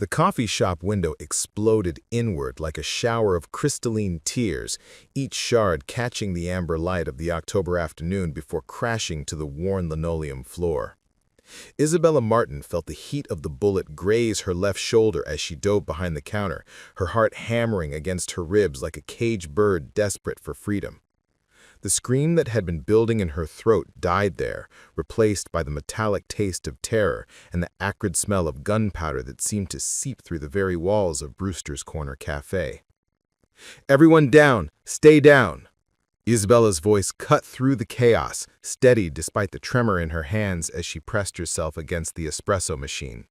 The coffee shop window exploded inward like a shower of crystalline tears, each shard catching the amber light of the October afternoon before crashing to the worn linoleum floor. Isabella Martin felt the heat of the bullet graze her left shoulder as she dove behind the counter, her heart hammering against her ribs like a caged bird desperate for freedom. The scream that had been building in her throat died there, replaced by the metallic taste of terror and the acrid smell of gunpowder that seemed to seep through the very walls of Brewster's Corner Cafe. "Everyone down! Stay down!" Isabella's voice cut through the chaos, steady despite the tremor in her hands as she pressed herself against the espresso machine.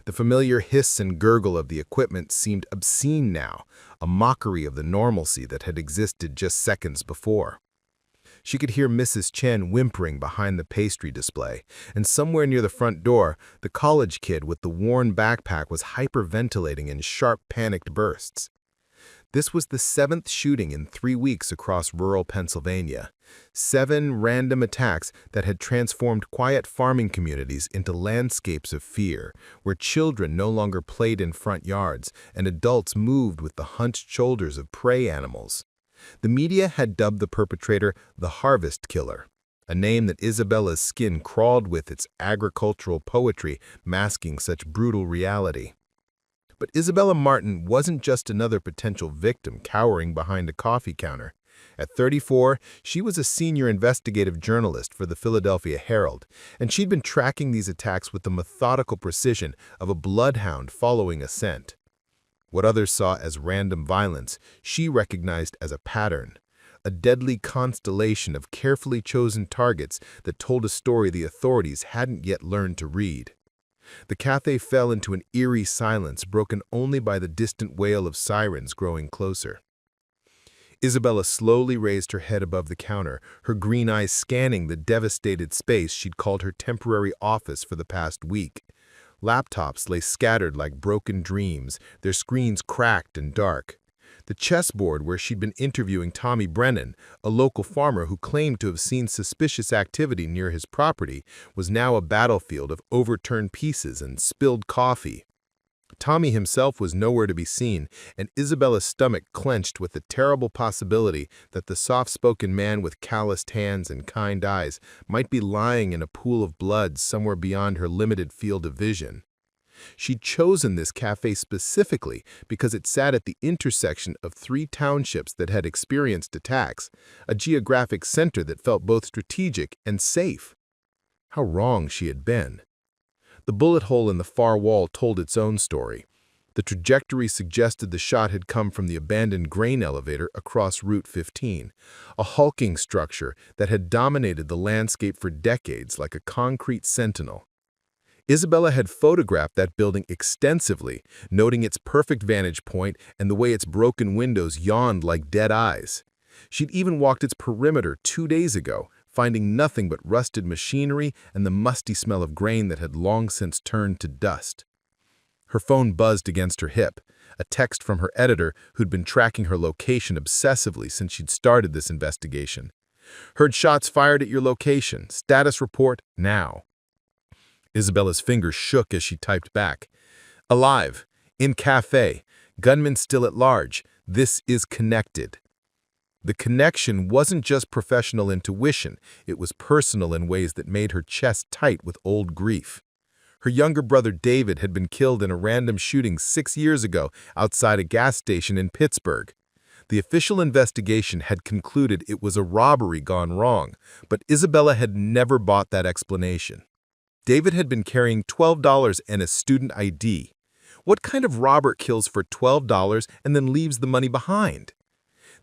The familiar hiss and gurgle of the equipment seemed obscene now, a mockery of the normalcy that had existed just seconds before. She could hear Mrs. Chen whimpering behind the pastry display, and somewhere near the front door, the college kid with the worn backpack was hyperventilating in sharp, panicked bursts. This was the 7th shooting in 3 weeks across rural Pennsylvania. 7 random attacks that had transformed quiet farming communities into landscapes of fear, where children no longer played in front yards and adults moved with the hunched shoulders of prey animals. The media had dubbed the perpetrator the Harvest Killer, a name that Isabella's skin crawled with, its agricultural poetry masking such brutal reality. But Isabella Martin wasn't just another potential victim cowering behind a coffee counter. At 34, she was a senior investigative journalist for the Philadelphia Herald, and she'd been tracking these attacks with the methodical precision of a bloodhound following a scent. What others saw as random violence, she recognized as a pattern, a deadly constellation of carefully chosen targets that told a story the authorities hadn't yet learned to read. The cafe fell into an eerie silence broken only by the distant wail of sirens growing closer. Isabella slowly raised her head above the counter, her green eyes scanning the devastated space she'd called her temporary office for the past week. Laptops lay scattered like broken dreams, their screens cracked and dark. The chessboard where she'd been interviewing Tommy Brennan, a local farmer who claimed to have seen suspicious activity near his property, was now a battlefield of overturned pieces and spilled coffee. Tommy himself was nowhere to be seen, and Isabella's stomach clenched with the terrible possibility that the soft-spoken man with calloused hands and kind eyes might be lying in a pool of blood somewhere beyond her limited field of vision. She'd chosen this cafe specifically because it sat at the intersection of 3 townships that had experienced attacks, a geographic center that felt both strategic and safe. How wrong she had been. The bullet hole in the far wall told its own story. The trajectory suggested the shot had come from the abandoned grain elevator across Route 15, a hulking structure that had dominated the landscape for decades like a concrete sentinel. Isabella had photographed that building extensively, noting its perfect vantage point and the way its broken windows yawned like dead eyes. She'd even walked its perimeter 2 days ago, finding nothing but rusted machinery and the musty smell of grain that had long since turned to dust. Her phone buzzed against her hip, a text from her editor who'd been tracking her location obsessively since she'd started this investigation. "Heard shots fired at your location. Status report now." Isabella's fingers shook as she typed back. "Alive. In cafe. Gunman still at large. This is connected." The connection wasn't just professional intuition, it was personal in ways that made her chest tight with old grief. Her younger brother David had been killed in a random shooting 6 years ago outside a gas station in Pittsburgh. The official investigation had concluded it was a robbery gone wrong, but Isabella had never bought that explanation. David had been carrying $12 and a student ID. What kind of robber kills for $12 and then leaves the money behind?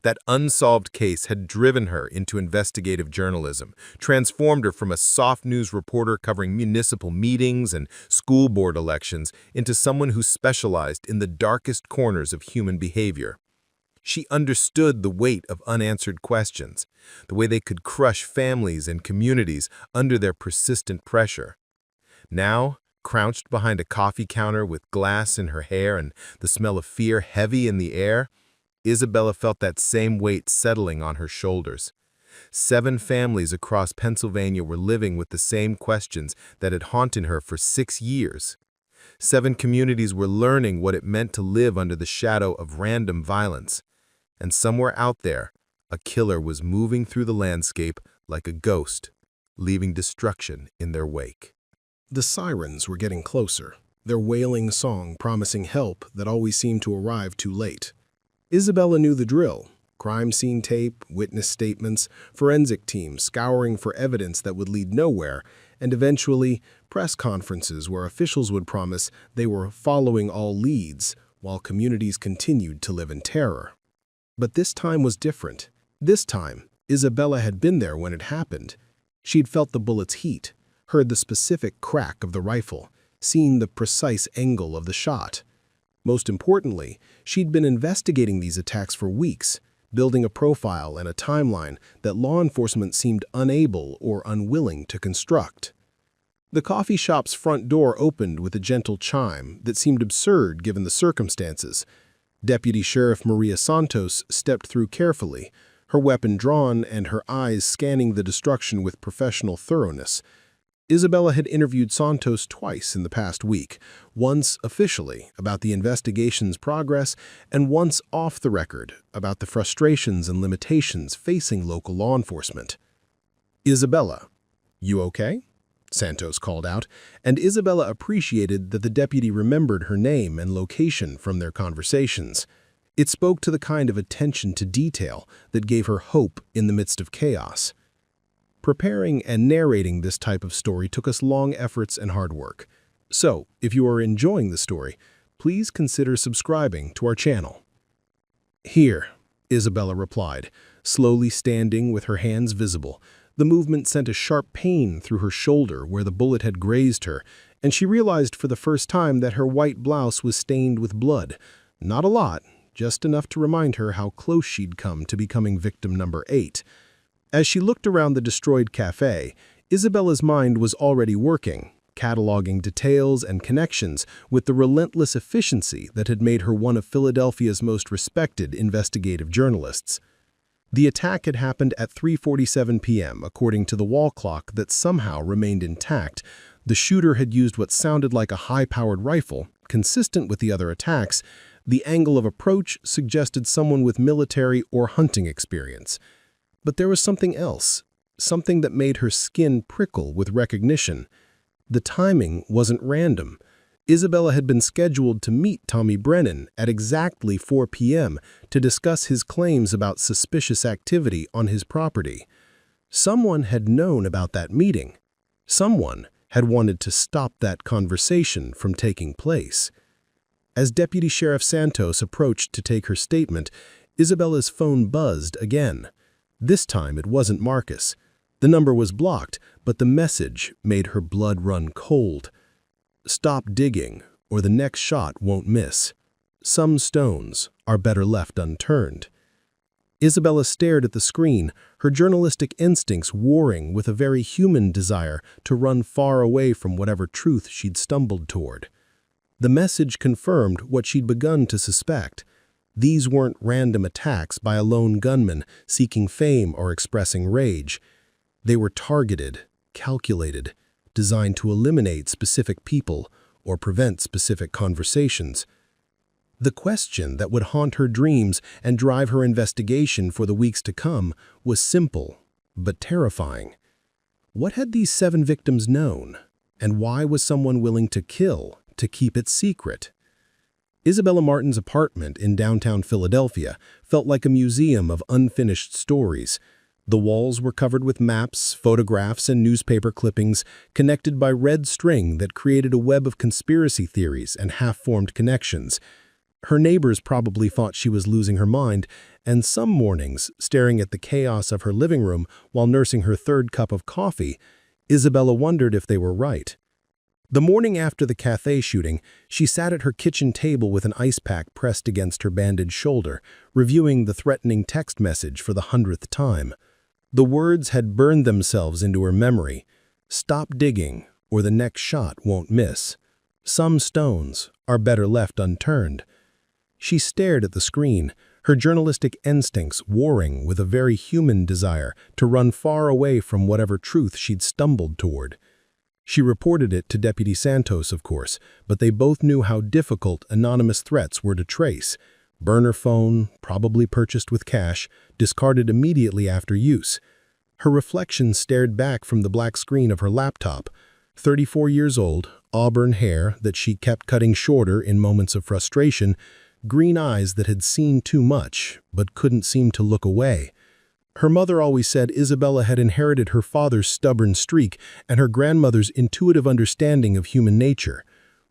That unsolved case had driven her into investigative journalism, transformed her from a soft news reporter covering municipal meetings and school board elections into someone who specialized in the darkest corners of human behavior. She understood the weight of unanswered questions, the way they could crush families and communities under their persistent pressure. Now, crouched behind a coffee counter with glass in her hair and the smell of fear heavy in the air, Isabella felt that same weight settling on her shoulders. 7 families across Pennsylvania were living with the same questions that had haunted her for 6 years. 7 communities were learning what it meant to live under the shadow of random violence. And somewhere out there, a killer was moving through the landscape like a ghost, leaving destruction in their wake. The sirens were getting closer, their wailing song promising help that always seemed to arrive too late. Isabella knew the drill. Crime scene tape, witness statements, forensic teams scouring for evidence that would lead nowhere, and eventually press conferences where officials would promise they were following all leads while communities continued to live in terror. But this time was different. This time, Isabella had been there when it happened. She'd felt the bullet's heat, heard the specific crack of the rifle, seen the precise angle of the shot. Most importantly, she'd been investigating these attacks for weeks, building a profile and a timeline that law enforcement seemed unable or unwilling to construct. The coffee shop's front door opened with a gentle chime that seemed absurd given the circumstances. Deputy Sheriff Maria Santos stepped through carefully, her weapon drawn and her eyes scanning the destruction with professional thoroughness. Isabella had interviewed Santos twice in the past week, once officially about the investigation's progress and once off the record about the frustrations and limitations facing local law enforcement. "Isabella, you okay?" Santos called out, and Isabella appreciated that the deputy remembered her name and location from their conversations. It spoke to the kind of attention to detail that gave her hope in the midst of chaos. Preparing and narrating this type of story took us long efforts and hard work. So, if you are enjoying the story, please consider subscribing to our channel. "Here," Isabella replied, slowly standing with her hands visible. The movement sent a sharp pain through her shoulder where the bullet had grazed her, and she realized for the first time that her white blouse was stained with blood. Not a lot, just enough to remind her how close she'd come to becoming victim number 8. As she looked around the destroyed cafe, Isabella's mind was already working, cataloging details and connections with the relentless efficiency that had made her one of Philadelphia's most respected investigative journalists. The attack had happened at 3:47 p.m., according to the wall clock that somehow remained intact. The shooter had used what sounded like a high-powered rifle, consistent with the other attacks. The angle of approach suggested someone with military or hunting experience. But there was something else, something that made her skin prickle with recognition. The timing wasn't random. Isabella had been scheduled to meet Tommy Brennan at exactly 4 p.m. to discuss his claims about suspicious activity on his property. Someone had known about that meeting. Someone had wanted to stop that conversation from taking place. As Deputy Sheriff Santos approached to take her statement, Isabella's phone buzzed again. This time it wasn't Marcus. The number was blocked, but the message made her blood run cold. "Stop digging, or the next shot won't miss. Some stones are better left unturned." Isabella stared at the screen, her journalistic instincts warring with a very human desire to run far away from whatever truth she'd stumbled toward. The message confirmed what she'd begun to suspect. These weren't random attacks by a lone gunman seeking fame or expressing rage. They were targeted, calculated, designed to eliminate specific people or prevent specific conversations. The question that would haunt her dreams and drive her investigation for the weeks to come was simple, but terrifying. What had these 7 victims known, and why was someone willing to kill to keep it secret? Isabella Martin's apartment in downtown Philadelphia felt like a museum of unfinished stories. The walls were covered with maps, photographs, and newspaper clippings connected by red string that created a web of conspiracy theories and half-formed connections. Her neighbors probably thought she was losing her mind, and some mornings, staring at the chaos of her living room while nursing her 3rd cup of coffee, Isabella wondered if they were right. The morning after the cafe shooting, she sat at her kitchen table with an ice pack pressed against her bandaged shoulder, reviewing the threatening text message for the 100th time. The words had burned themselves into her memory. "Stop digging, or the next shot won't miss. Some stones are better left unturned." She stared at the screen, her journalistic instincts warring with a very human desire to run far away from whatever truth she'd stumbled toward. She reported it to Deputy Santos, of course, but they both knew how difficult anonymous threats were to trace. Burner phone, probably purchased with cash, discarded immediately after use. Her reflection stared back from the black screen of her laptop. 34 years old, auburn hair that she kept cutting shorter in moments of frustration, green eyes that had seen too much but couldn't seem to look away. Her mother always said Isabella had inherited her father's stubborn streak and her grandmother's intuitive understanding of human nature.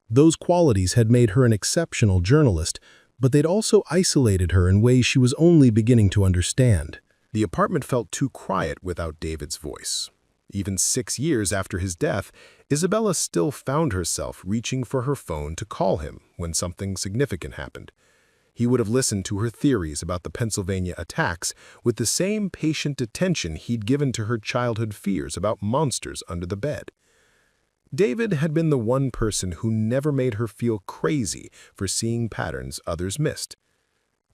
Those qualities had made her an exceptional journalist, but they'd also isolated her in ways she was only beginning to understand. The apartment felt too quiet without David's voice. Even 6 years after his death, Isabella still found herself reaching for her phone to call him when something significant happened. He would have listened to her theories about the Pennsylvania attacks with the same patient attention he'd given to her childhood fears about monsters under the bed. David had been the one person who never made her feel crazy for seeing patterns others missed.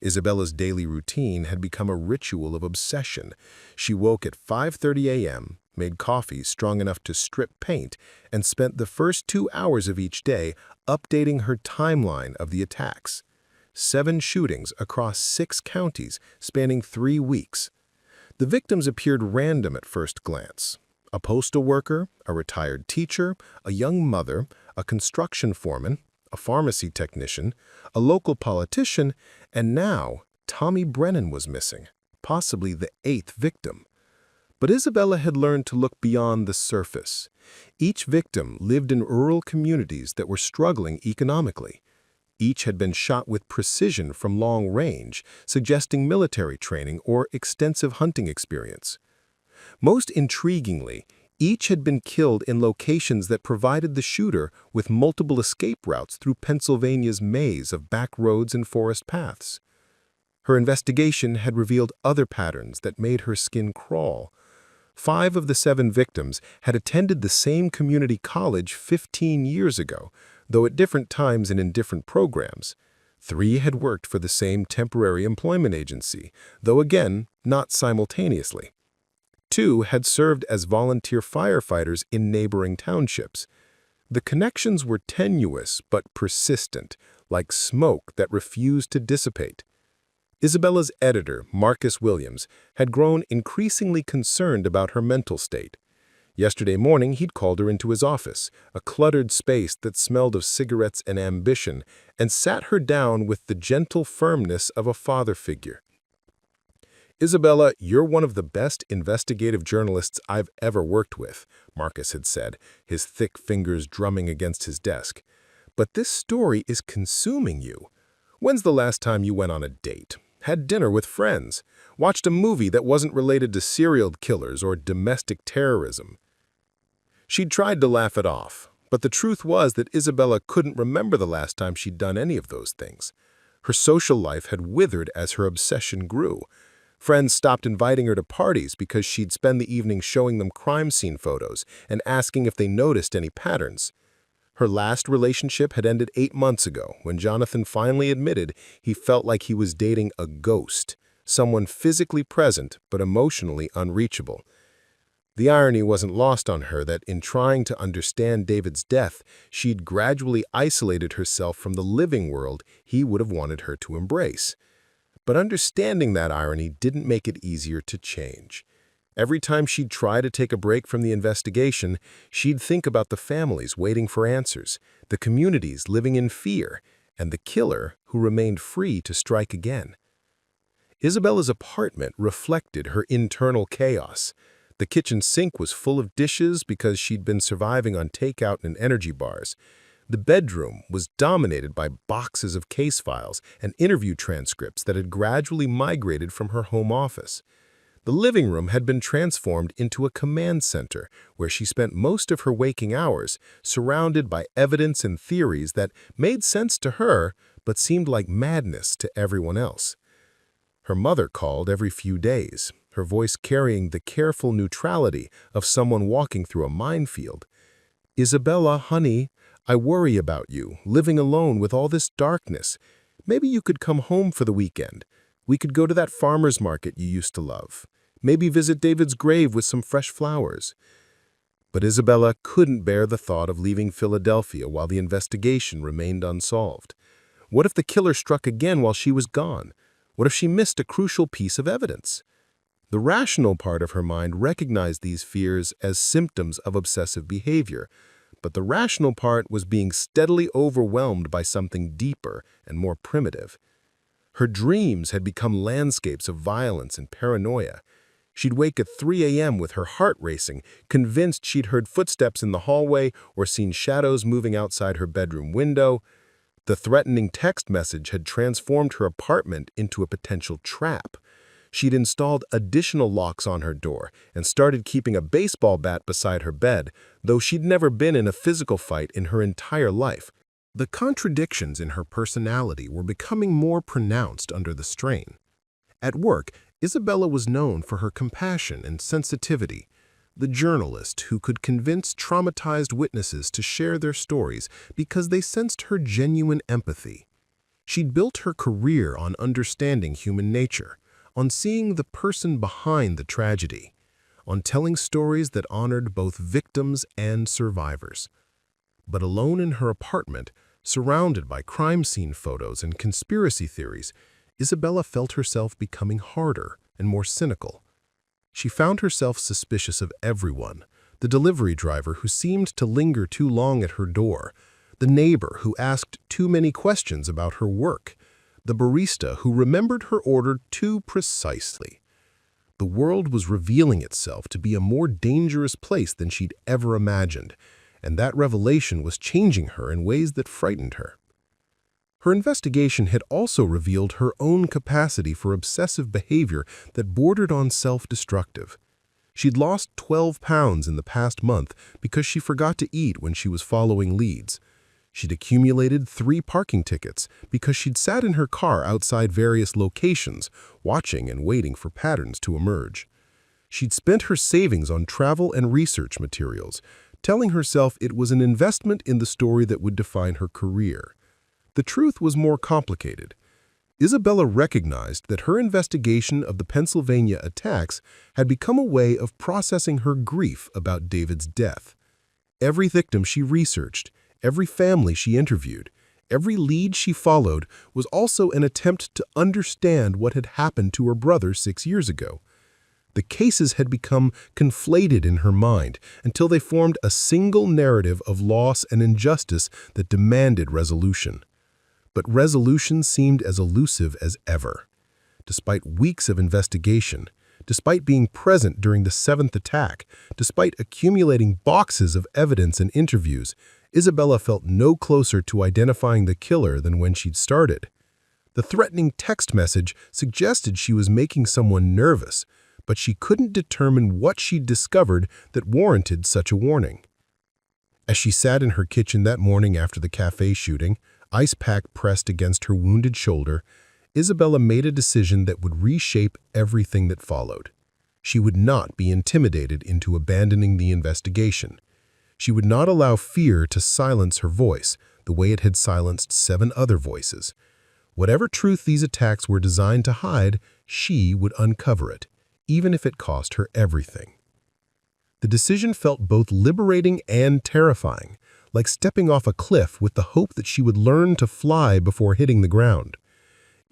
Isabella's daily routine had become a ritual of obsession. She woke at 5:30 a.m., made coffee strong enough to strip paint, and spent the first 2 hours of each day updating her timeline of the attacks. 7 shootings across 6 counties spanning 3 weeks. The victims appeared random at first glance. A postal worker, a retired teacher, a young mother, a construction foreman, a pharmacy technician, a local politician, and now Tommy Brennan was missing, possibly the 8th victim. But Isabella had learned to look beyond the surface. Each victim lived in rural communities that were struggling economically. Each had been shot with precision from long range, suggesting military training or extensive hunting experience. Most intriguingly, each had been killed in locations that provided the shooter with multiple escape routes through Pennsylvania's maze of back roads and forest paths. Her investigation had revealed other patterns that made her skin crawl. 5 of the 7 victims had attended the same community college 15 years ago, though at different times and in different programs. 3 had worked for the same temporary employment agency, though again, not simultaneously. 2 had served as volunteer firefighters in neighboring townships. The connections were tenuous but persistent, like smoke that refused to dissipate. Isabella's editor, Marcus Williams, had grown increasingly concerned about her mental state. Yesterday morning, he'd called her into his office, a cluttered space that smelled of cigarettes and ambition, and sat her down with the gentle firmness of a father figure. "Isabella, you're one of the best investigative journalists I've ever worked with," Marcus had said, his thick fingers drumming against his desk. "But this story is consuming you. When's the last time you went on a date? Had dinner with friends? Watched a movie that wasn't related to serial killers or domestic terrorism?" She'd tried to laugh it off, but the truth was that Isabella couldn't remember the last time she'd done any of those things. Her social life had withered as her obsession grew. Friends stopped inviting her to parties because she'd spend the evening showing them crime scene photos and asking if they noticed any patterns. Her last relationship had ended 8 months ago when Jonathan finally admitted he felt like he was dating a ghost, someone physically present but emotionally unreachable. The irony wasn't lost on her that in trying to understand David's death, she'd gradually isolated herself from the living world he would have wanted her to embrace. But understanding that irony didn't make it easier to change. Every time she'd try to take a break from the investigation, she'd think about the families waiting for answers, the communities living in fear, and the killer who remained free to strike again. Isabella's apartment reflected her internal chaos. The kitchen sink was full of dishes because she'd been surviving on takeout and energy bars. The bedroom was dominated by boxes of case files and interview transcripts that had gradually migrated from her home office. The living room had been transformed into a command center where she spent most of her waking hours, surrounded by evidence and theories that made sense to her but seemed like madness to everyone else. Her mother called every few days, her voice carrying the careful neutrality of someone walking through a minefield. "Isabella, honey, I worry about you, living alone with all this darkness. Maybe you could come home for the weekend. We could go to that farmer's market you used to love. Maybe visit David's grave with some fresh flowers." But Isabella couldn't bear the thought of leaving Philadelphia while the investigation remained unsolved. What if the killer struck again while she was gone? What if she missed a crucial piece of evidence? The rational part of her mind recognized these fears as symptoms of obsessive behavior, but the rational part was being steadily overwhelmed by something deeper and more primitive. Her dreams had become landscapes of violence and paranoia. She'd wake at 3 a.m. with her heart racing, convinced she'd heard footsteps in the hallway or seen shadows moving outside her bedroom window. The threatening text message had transformed her apartment into a potential trap. She'd installed additional locks on her door and started keeping a baseball bat beside her bed, though she'd never been in a physical fight in her entire life. The contradictions in her personality were becoming more pronounced under the strain. At work, Isabella was known for her compassion and sensitivity, the journalist who could convince traumatized witnesses to share their stories because they sensed her genuine empathy. She'd built her career on understanding human nature, on seeing the person behind the tragedy, on telling stories that honored both victims and survivors. But alone in her apartment, surrounded by crime scene photos and conspiracy theories, Isabella felt herself becoming harder and more cynical. She found herself suspicious of everyone: the delivery driver who seemed to linger too long at her door, the neighbor who asked too many questions about her work, the barista who remembered her order too precisely. The world was revealing itself to be a more dangerous place than she'd ever imagined, and that revelation was changing her in ways that frightened her. Her investigation had also revealed her own capacity for obsessive behavior that bordered on self-destructive. She'd lost 12 pounds in the past month because she forgot to eat when she was following leads. She'd accumulated 3 parking tickets because she'd sat in her car outside various locations, watching and waiting for patterns to emerge. She'd spent her savings on travel and research materials, telling herself it was an investment in the story that would define her career. The truth was more complicated. Isabella recognized that her investigation of the Pennsylvania attacks had become a way of processing her grief about David's death. Every victim she researched, every family she interviewed, every lead she followed was also an attempt to understand what had happened to her brother 6 years ago. The cases had become conflated in her mind until they formed a single narrative of loss and injustice that demanded resolution. But resolution seemed as elusive as ever. Despite weeks of investigation, despite being present during the 7th attack, despite accumulating boxes of evidence and interviews, Isabella felt no closer to identifying the killer than when she'd started. The threatening text message suggested she was making someone nervous, but she couldn't determine what she'd discovered that warranted such a warning. As she sat in her kitchen that morning after the cafe shooting, ice pack pressed against her wounded shoulder, Isabella made a decision that would reshape everything that followed. She would not be intimidated into abandoning the investigation. She would not allow fear to silence her voice the way it had silenced 7 other voices. Whatever truth these attacks were designed to hide, she would uncover it, even if it cost her everything. The decision felt both liberating and terrifying, like stepping off a cliff with the hope that she would learn to fly before hitting the ground.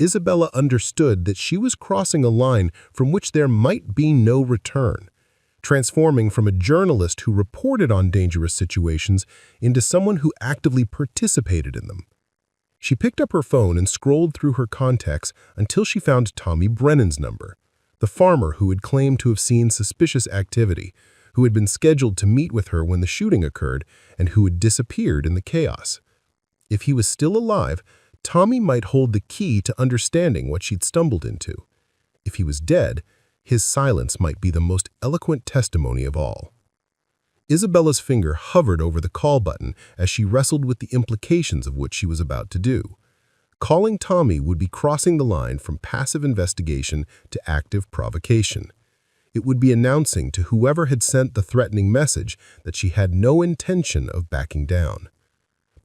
Isabella understood that she was crossing a line from which there might be no return, transforming from a journalist who reported on dangerous situations into someone who actively participated in them. She picked up her phone and scrolled through her contacts until she found Tommy Brennan's number, the farmer who had claimed to have seen suspicious activity, who had been scheduled to meet with her when the shooting occurred, and who had disappeared in the chaos. If he was still alive, Tommy might hold the key to understanding what she'd stumbled into. If he was dead, his silence might be the most eloquent testimony of all. Isabella's finger hovered over the call button as she wrestled with the implications of what she was about to do. Calling Tommy would be crossing the line from passive investigation to active provocation. It would be announcing to whoever had sent the threatening message that she had no intention of backing down.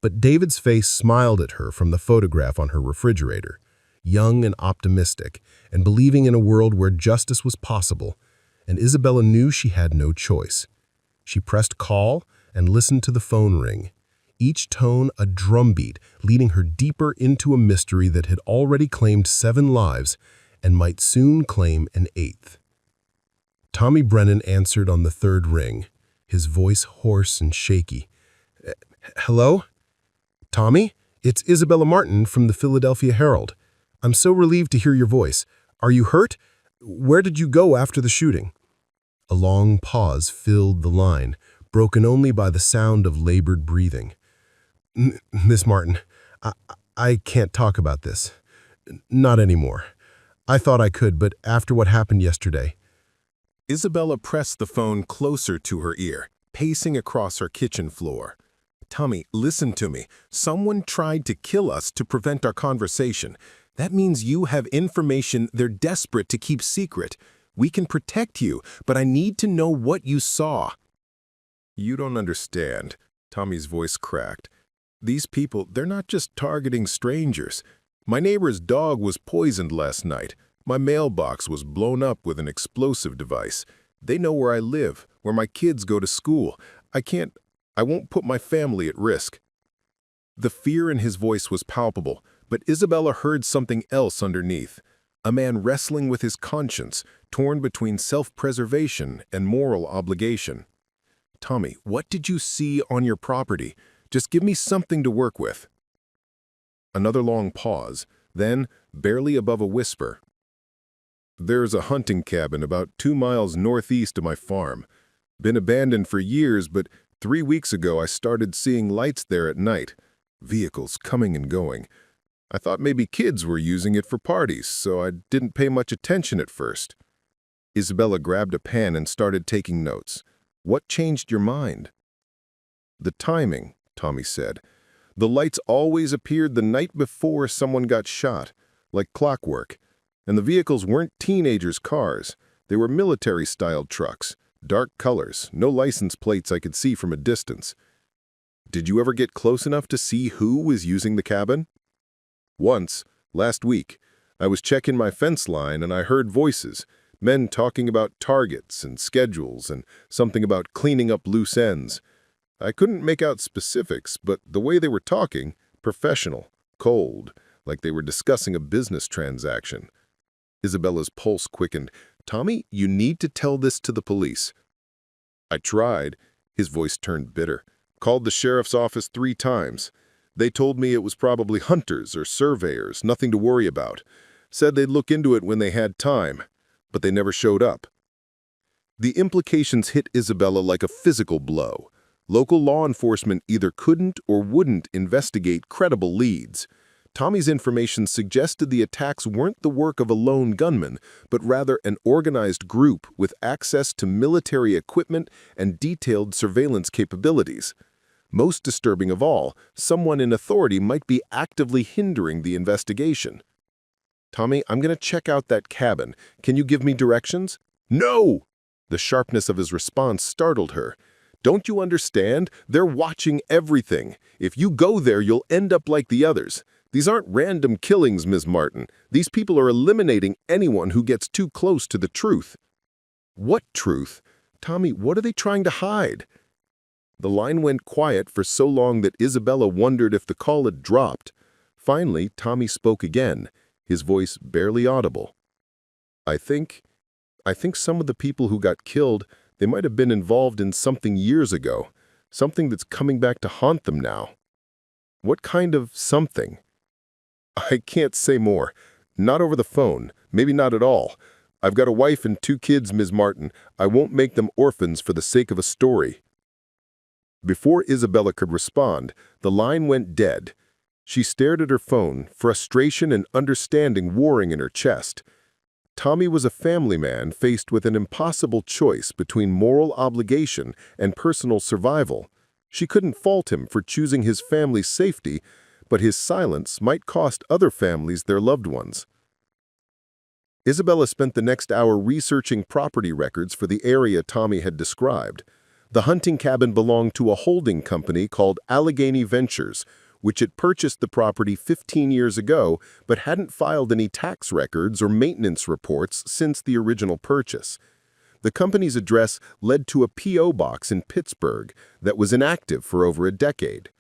But David's face smiled at her from the photograph on her refrigerator, young and optimistic, and believing in a world where justice was possible, and Isabella knew she had no choice. She pressed call and listened to the phone ring, each tone a drumbeat, leading her deeper into a mystery that had already claimed 7 lives and might soon claim an 8th. Tommy Brennan answered on the 3rd ring, his voice hoarse and shaky. Hello? Tommy? It's Isabella Martin from the Philadelphia Herald. I'm so relieved to hear your voice. Are you hurt? Where did you go after the shooting? A long pause filled the line, broken only by the sound of labored breathing. Miss Martin, I can't talk about this. Not anymore. I thought I could, but after what happened yesterday. Isabella pressed the phone closer to her ear, pacing across her kitchen floor. Tommy, listen to me. Someone tried to kill us to prevent our conversation. That means you have information they're desperate to keep secret. We can protect you, but I need to know what you saw. You don't understand. Tommy's voice cracked. These people, they're not just targeting strangers. My neighbor's dog was poisoned last night. My mailbox was blown up with an explosive device. They know where I live, where my kids go to school. I won't put my family at risk. The fear in his voice was palpable, but Isabella heard something else underneath. A man wrestling with his conscience, torn between self-preservation and moral obligation. Tommy, what did you see on your property? Just give me something to work with. Another long pause, then, barely above a whisper. There's a hunting cabin about 2 miles northeast of my farm. Been abandoned for years, but 3 weeks ago I started seeing lights there at night. Vehicles coming and going. I thought maybe kids were using it for parties, so I didn't pay much attention at first. Isabella grabbed a pen and started taking notes. What changed your mind? The timing, Tommy said. The lights always appeared the night before someone got shot, like clockwork. And the vehicles weren't teenagers' cars. They were military-styled trucks, dark colors, no license plates I could see from a distance. Did you ever get close enough to see who was using the cabin? Once, last week, I was checking my fence line and I heard voices, men talking about targets and schedules and something about cleaning up loose ends. I couldn't make out specifics, but the way they were talking, professional, cold, like they were discussing a business transaction. Isabella's pulse quickened. Tommy, you need to tell this to the police. I tried. His voice turned bitter. Called the sheriff's office 3 times. They told me it was probably hunters or surveyors, nothing to worry about. Said they'd look into it when they had time, but they never showed up. The implications hit Isabella like a physical blow. Local law enforcement either couldn't or wouldn't investigate credible leads. Tommy's information suggested the attacks weren't the work of a lone gunman, but rather an organized group with access to military equipment and detailed surveillance capabilities. Most disturbing of all, someone in authority might be actively hindering the investigation. Tommy, I'm going to check out that cabin. Can you give me directions? No! The sharpness of his response startled her. Don't you understand? They're watching everything. If you go there, you'll end up like the others. These aren't random killings, Ms. Martin. These people are eliminating anyone who gets too close to the truth. What truth? Tommy, what are they trying to hide? The line went quiet for so long that Isabella wondered if the call had dropped. Finally, Tommy spoke again, his voice barely audible. I think some of the people who got killed, they might have been involved in something years ago, something that's coming back to haunt them now. What kind of something? I can't say more. Not over the phone. Maybe not at all. I've got a wife and 2 kids, Ms. Martin. I won't make them orphans for the sake of a story. Before Isabella could respond, the line went dead. She stared at her phone, frustration and understanding warring in her chest. Tommy was a family man faced with an impossible choice between moral obligation and personal survival. She couldn't fault him for choosing his family's safety, but his silence might cost other families their loved ones. Isabella spent the next hour researching property records for the area Tommy had described. The hunting cabin belonged to a holding company called Allegheny Ventures, which had purchased the property 15 years ago but hadn't filed any tax records or maintenance reports since the original purchase. The company's address led to a P.O. box in Pittsburgh that was inactive for over a decade.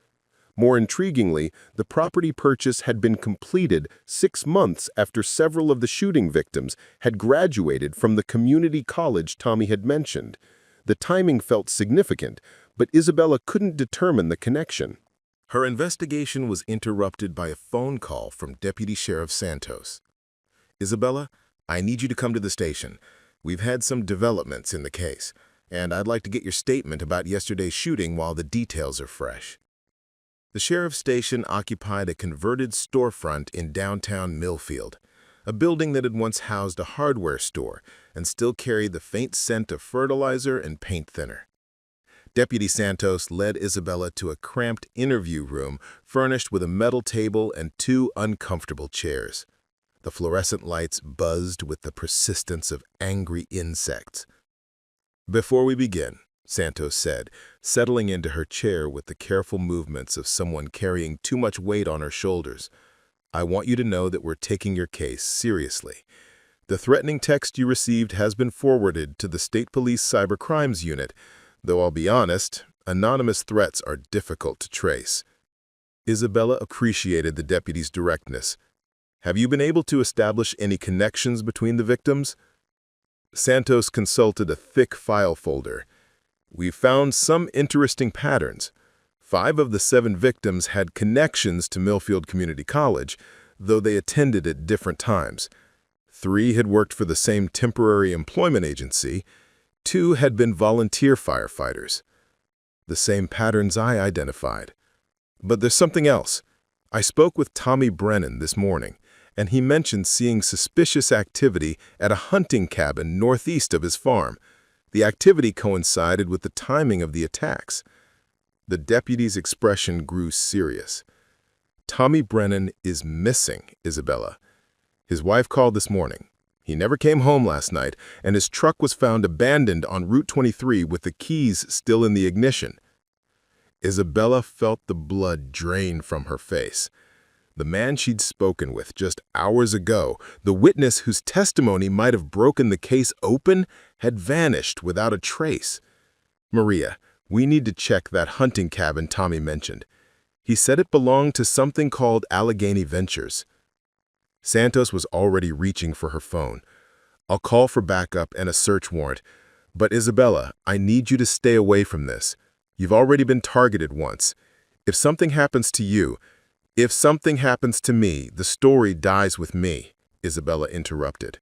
More intriguingly, the property purchase had been completed 6 months after several of the shooting victims had graduated from the community college Tommy had mentioned. The timing felt significant, but Isabella couldn't determine the connection. Her investigation was interrupted by a phone call from Deputy Sheriff Santos. "Isabella, I need you to come to the station. We've had some developments in the case, and I'd like to get your statement about yesterday's shooting while the details are fresh." The sheriff's station occupied a converted storefront in downtown Millfield, a building that had once housed a hardware store and still carried the faint scent of fertilizer and paint thinner. Deputy Santos led Isabella to a cramped interview room furnished with a metal table and 2 uncomfortable chairs. The fluorescent lights buzzed with the persistence of angry insects. "Before we begin," Santos said, settling into her chair with the careful movements of someone carrying too much weight on her shoulders, "I want you to know that we're taking your case seriously. The threatening text you received has been forwarded to the State Police Cyber Crimes Unit, though I'll be honest, anonymous threats are difficult to trace." Isabella appreciated the deputy's directness. "Have you been able to establish any connections between the victims?" Santos consulted a thick file folder. "We've found some interesting patterns. 5 of the 7 victims had connections to Millfield Community College, though they attended at different times. 3 had worked for the same temporary employment agency. 2 had been volunteer firefighters. The same patterns I identified. But there's something else. I spoke with Tommy Brennan this morning, and he mentioned seeing suspicious activity at a hunting cabin northeast of his farm. The activity coincided with the timing of the attacks." The deputy's expression grew serious. "Tommy Brennan is missing, Isabella. His wife called this morning. He never came home last night, and his truck was found abandoned on Route 23 with the keys still in the ignition." Isabella felt the blood drain from her face. The man she'd spoken with just hours ago, the witness whose testimony might have broken the case open, had vanished without a trace. "Maria, we need to check that hunting cabin Tommy mentioned. He said it belonged to something called Allegheny Ventures." Santos was already reaching for her phone. "I'll call for backup and a search warrant. But Isabella, I need you to stay away from this. You've already been targeted once. If something happens to you, if something happens to me, the story dies with me," Isabella interrupted.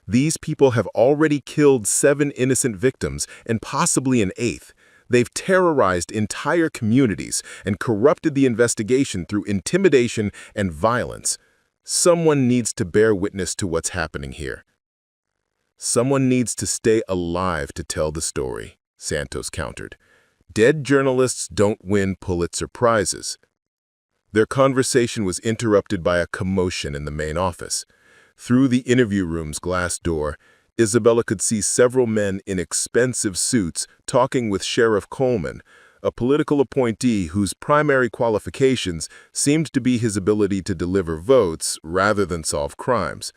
"These people have already killed 7 innocent victims and possibly an 8th. They've terrorized entire communities and corrupted the investigation through intimidation and violence. Someone needs to bear witness to what's happening here." "Someone needs to stay alive to tell the story," Santos countered. "Dead journalists don't win Pulitzer Prizes." Their conversation was interrupted by a commotion in the main office. Through the interview room's glass door, Isabella could see several men in expensive suits talking with Sheriff Coleman, a political appointee whose primary qualifications seemed to be his ability to deliver votes rather than solve crimes.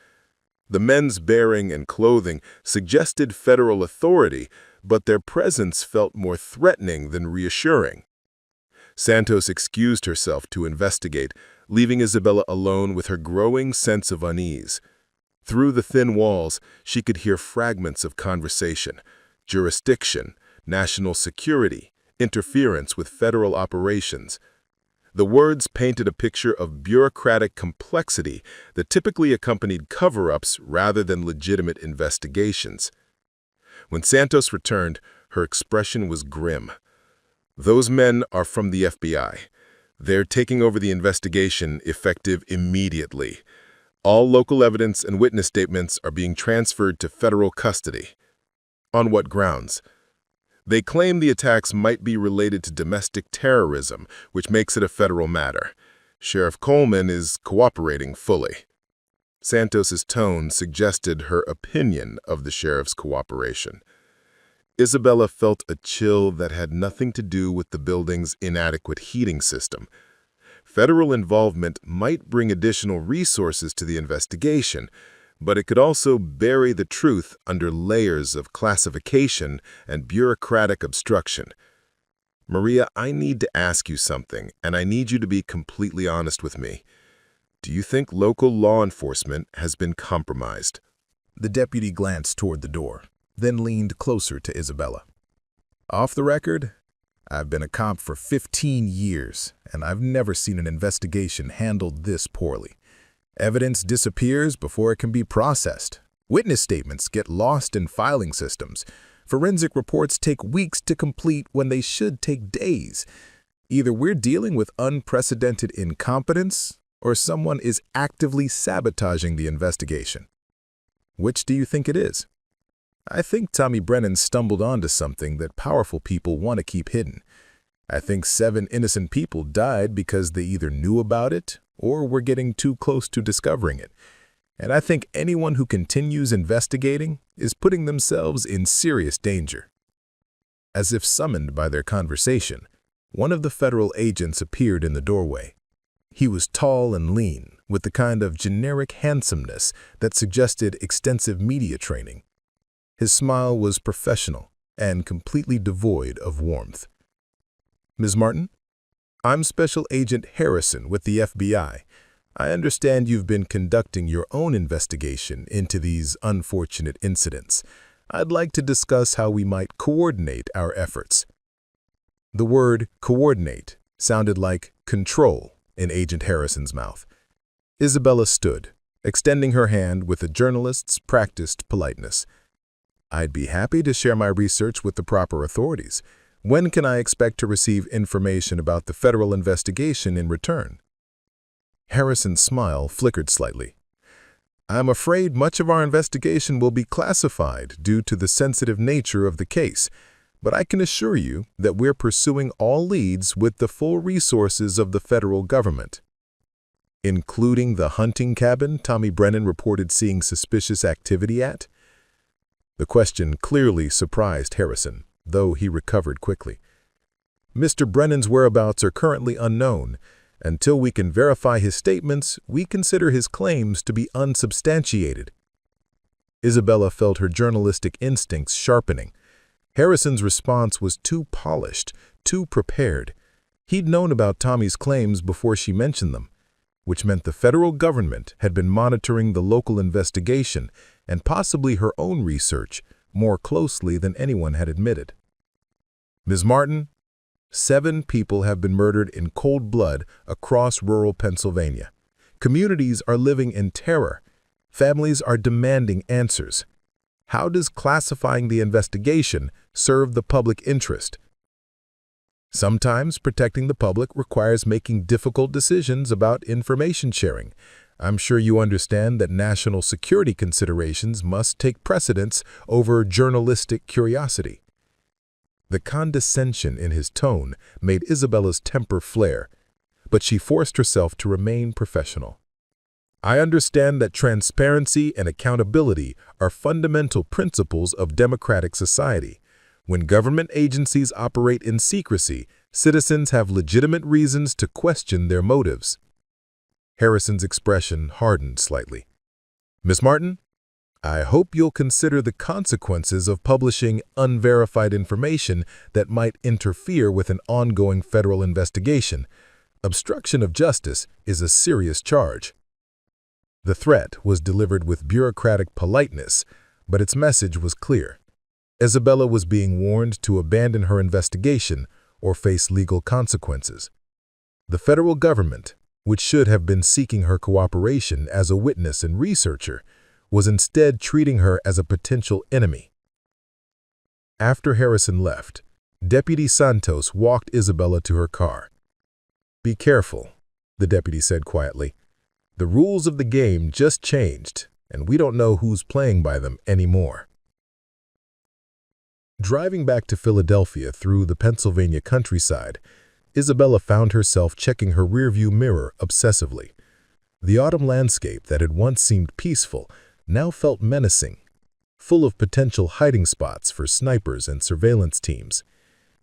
The men's bearing and clothing suggested federal authority, but their presence felt more threatening than reassuring. Santos excused herself to investigate, leaving Isabella alone with her growing sense of unease. Through the thin walls, she could hear fragments of conversation: jurisdiction, national security, interference with federal operations. The words painted a picture of bureaucratic complexity that typically accompanied cover-ups rather than legitimate investigations. When Santos returned, her expression was grim. "Those men are from the FBI. They're taking over the investigation, effective immediately. All local evidence and witness statements are being transferred to federal custody." "On what grounds?" "They claim the attacks might be related to domestic terrorism, which makes it a federal matter. Sheriff Coleman is cooperating fully." Santos's tone suggested her opinion of the sheriff's cooperation. Isabella felt a chill that had nothing to do with the building's inadequate heating system. Federal involvement might bring additional resources to the investigation, but it could also bury the truth under layers of classification and bureaucratic obstruction. Maria, I need to ask you something, and I need you to be completely honest with me. Do you think local law enforcement has been compromised? The deputy glanced toward the door, then leaned closer to Isabella. Off the record, I've been a cop for 15 years, and I've never seen an investigation handled this poorly. Evidence disappears before it can be processed. Witness statements get lost in filing systems. Forensic reports take weeks to complete when they should take days. Either we're dealing with unprecedented incompetence, or someone is actively sabotaging the investigation. Which do you think it is? I think Tommy Brennan stumbled onto something that powerful people want to keep hidden. I think 7 innocent people died because they either knew about it or were getting too close to discovering it. And I think anyone who continues investigating is putting themselves in serious danger. As if summoned by their conversation, one of the federal agents appeared in the doorway. He was tall and lean, with the kind of generic handsomeness that suggested extensive media training. His smile was professional and completely devoid of warmth. Ms. Martin, I'm Special Agent Harrison with the FBI. I understand you've been conducting your own investigation into these unfortunate incidents. I'd like to discuss how we might coordinate our efforts. The word coordinate sounded like control in Agent Harrison's mouth. Isabella stood, extending her hand with a journalist's practiced politeness. I'd be happy to share my research with the proper authorities. When can I expect to receive information about the federal investigation in return? Harrison's smile flickered slightly. I'm afraid much of our investigation will be classified due to the sensitive nature of the case, but I can assure you that we're pursuing all leads with the full resources of the federal government. Including the hunting cabin Tommy Brennan reported seeing suspicious activity at? The question clearly surprised Harrison, though he recovered quickly. Mr. Brennan's whereabouts are currently unknown. Until we can verify his statements, we consider his claims to be unsubstantiated. Isabella felt her journalistic instincts sharpening. Harrison's response was too polished, too prepared. He'd known about Tommy's claims before she mentioned them, which meant the federal government had been monitoring the local investigation and possibly her own research more closely than anyone had admitted. Ms. Martin, 7 people have been murdered in cold blood across rural Pennsylvania. Communities are living in terror. Families are demanding answers. How does classifying the investigation serve the public interest? Sometimes protecting the public requires making difficult decisions about information sharing. I'm sure you understand that national security considerations must take precedence over journalistic curiosity. The condescension in his tone made Isabella's temper flare, but she forced herself to remain professional. I understand that transparency and accountability are fundamental principles of democratic society. When government agencies operate in secrecy, citizens have legitimate reasons to question their motives. Harrison's expression hardened slightly. Ms. Martin, I hope you'll consider the consequences of publishing unverified information that might interfere with an ongoing federal investigation. Obstruction of justice is a serious charge. The threat was delivered with bureaucratic politeness, but its message was clear. Isabella was being warned to abandon her investigation or face legal consequences. The federal government, which should have been seeking her cooperation as a witness and researcher, was instead treating her as a potential enemy. After Harrison left, Deputy Santos walked Isabella to her car. Be careful, the deputy said quietly. The rules of the game just changed, and we don't know who's playing by them anymore. Driving back to Philadelphia through the Pennsylvania countryside, Isabella found herself checking her rearview mirror obsessively. The autumn landscape that had once seemed peaceful now felt menacing, full of potential hiding spots for snipers and surveillance teams.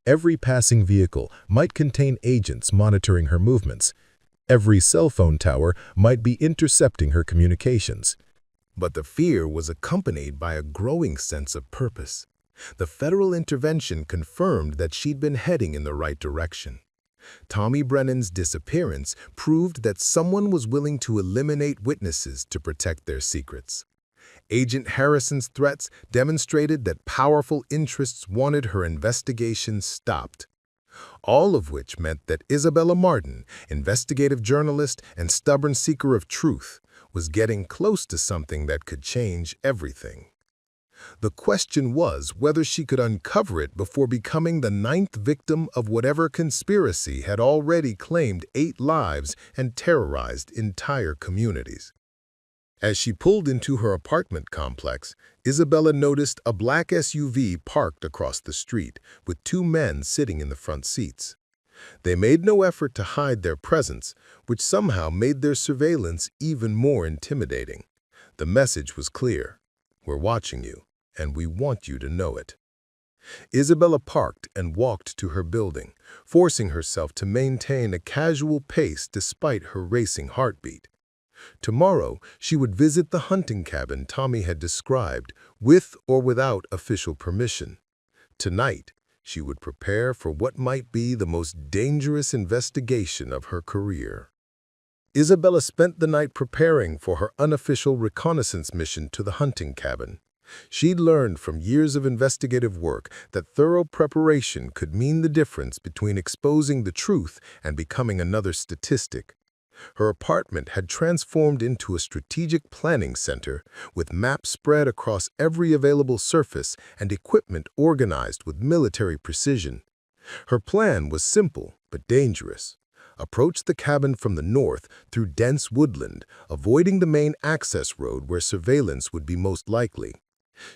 Every passing vehicle might contain agents monitoring her movements. Every cell phone tower might be intercepting her communications. But the fear was accompanied by a growing sense of purpose. The federal intervention confirmed that she'd been heading in the right direction. Tommy Brennan's disappearance proved that someone was willing to eliminate witnesses to protect their secrets. Agent Harrison's threats demonstrated that powerful interests wanted her investigation stopped. All of which meant that Isabella Martin, investigative journalist and stubborn seeker of truth, was getting close to something that could change everything. The question was whether she could uncover it before becoming the 9th victim of whatever conspiracy had already claimed 8 lives and terrorized entire communities. As she pulled into her apartment complex, Isabella noticed a black SUV parked across the street, with 2 men sitting in the front seats. They made no effort to hide their presence, which somehow made their surveillance even more intimidating. The message was clear: "We're watching you, and we want you to know it." Isabella parked and walked to her building, forcing herself to maintain a casual pace despite her racing heartbeat. Tomorrow, she would visit the hunting cabin Tommy had described, with or without official permission. Tonight, she would prepare for what might be the most dangerous investigation of her career. Isabella spent the night preparing for her unofficial reconnaissance mission to the hunting cabin. She'd learned from years of investigative work that thorough preparation could mean the difference between exposing the truth and becoming another statistic. Her apartment had transformed into a strategic planning center, with maps spread across every available surface and equipment organized with military precision. Her plan was simple but dangerous. Approach the cabin from the north through dense woodland, avoiding the main access road where surveillance would be most likely.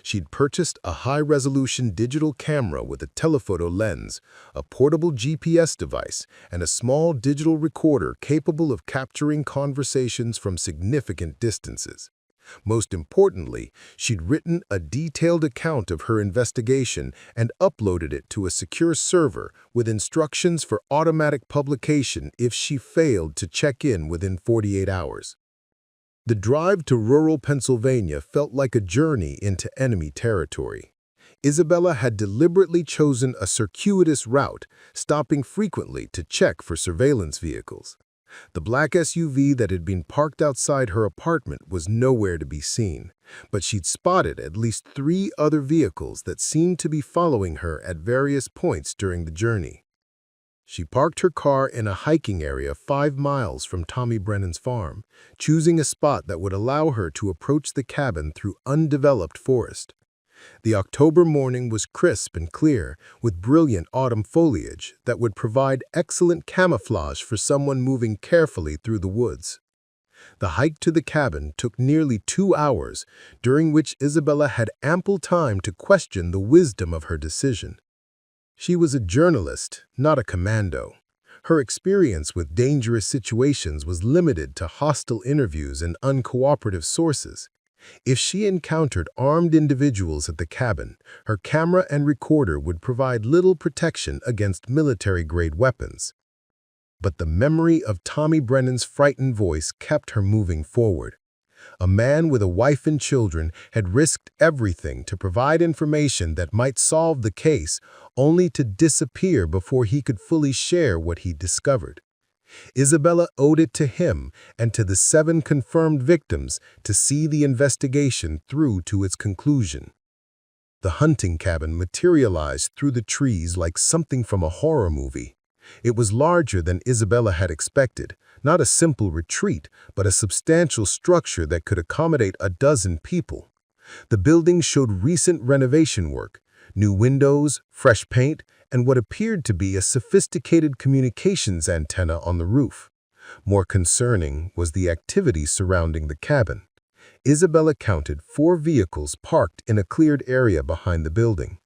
She'd purchased a high-resolution digital camera with a telephoto lens, a portable GPS device, and a small digital recorder capable of capturing conversations from significant distances. Most importantly, she'd written a detailed account of her investigation and uploaded it to a secure server with instructions for automatic publication if she failed to check in within 48 hours. The drive to rural Pennsylvania felt like a journey into enemy territory. Isabella had deliberately chosen a circuitous route, stopping frequently to check for surveillance vehicles. The black SUV that had been parked outside her apartment was nowhere to be seen, but she'd spotted at least 3 other vehicles that seemed to be following her at various points during the journey. She parked her car in a hiking area 5 miles from Tommy Brennan's farm, choosing a spot that would allow her to approach the cabin through undeveloped forest. The October morning was crisp and clear, with brilliant autumn foliage that would provide excellent camouflage for someone moving carefully through the woods. The hike to the cabin took nearly 2 hours, during which Isabella had ample time to question the wisdom of her decision. She was a journalist, not a commando. Her experience with dangerous situations was limited to hostile interviews and uncooperative sources. If she encountered armed individuals at the cabin, her camera and recorder would provide little protection against military-grade weapons. But the memory of Tommy Brennan's frightened voice kept her moving forward. A man with a wife and children had risked everything to provide information that might solve the case, only to disappear before he could fully share what he discovered. Isabella owed it to him and to the 7 confirmed victims to see the investigation through to its conclusion. The hunting cabin materialized through the trees like something from a horror movie. It was larger than Isabella had expected, not a simple retreat, but a substantial structure that could accommodate a dozen people. The building showed recent renovation work, new windows, fresh paint, and what appeared to be a sophisticated communications antenna on the roof. More concerning was the activity surrounding the cabin. Isabella counted 4 vehicles parked in a cleared area behind the building.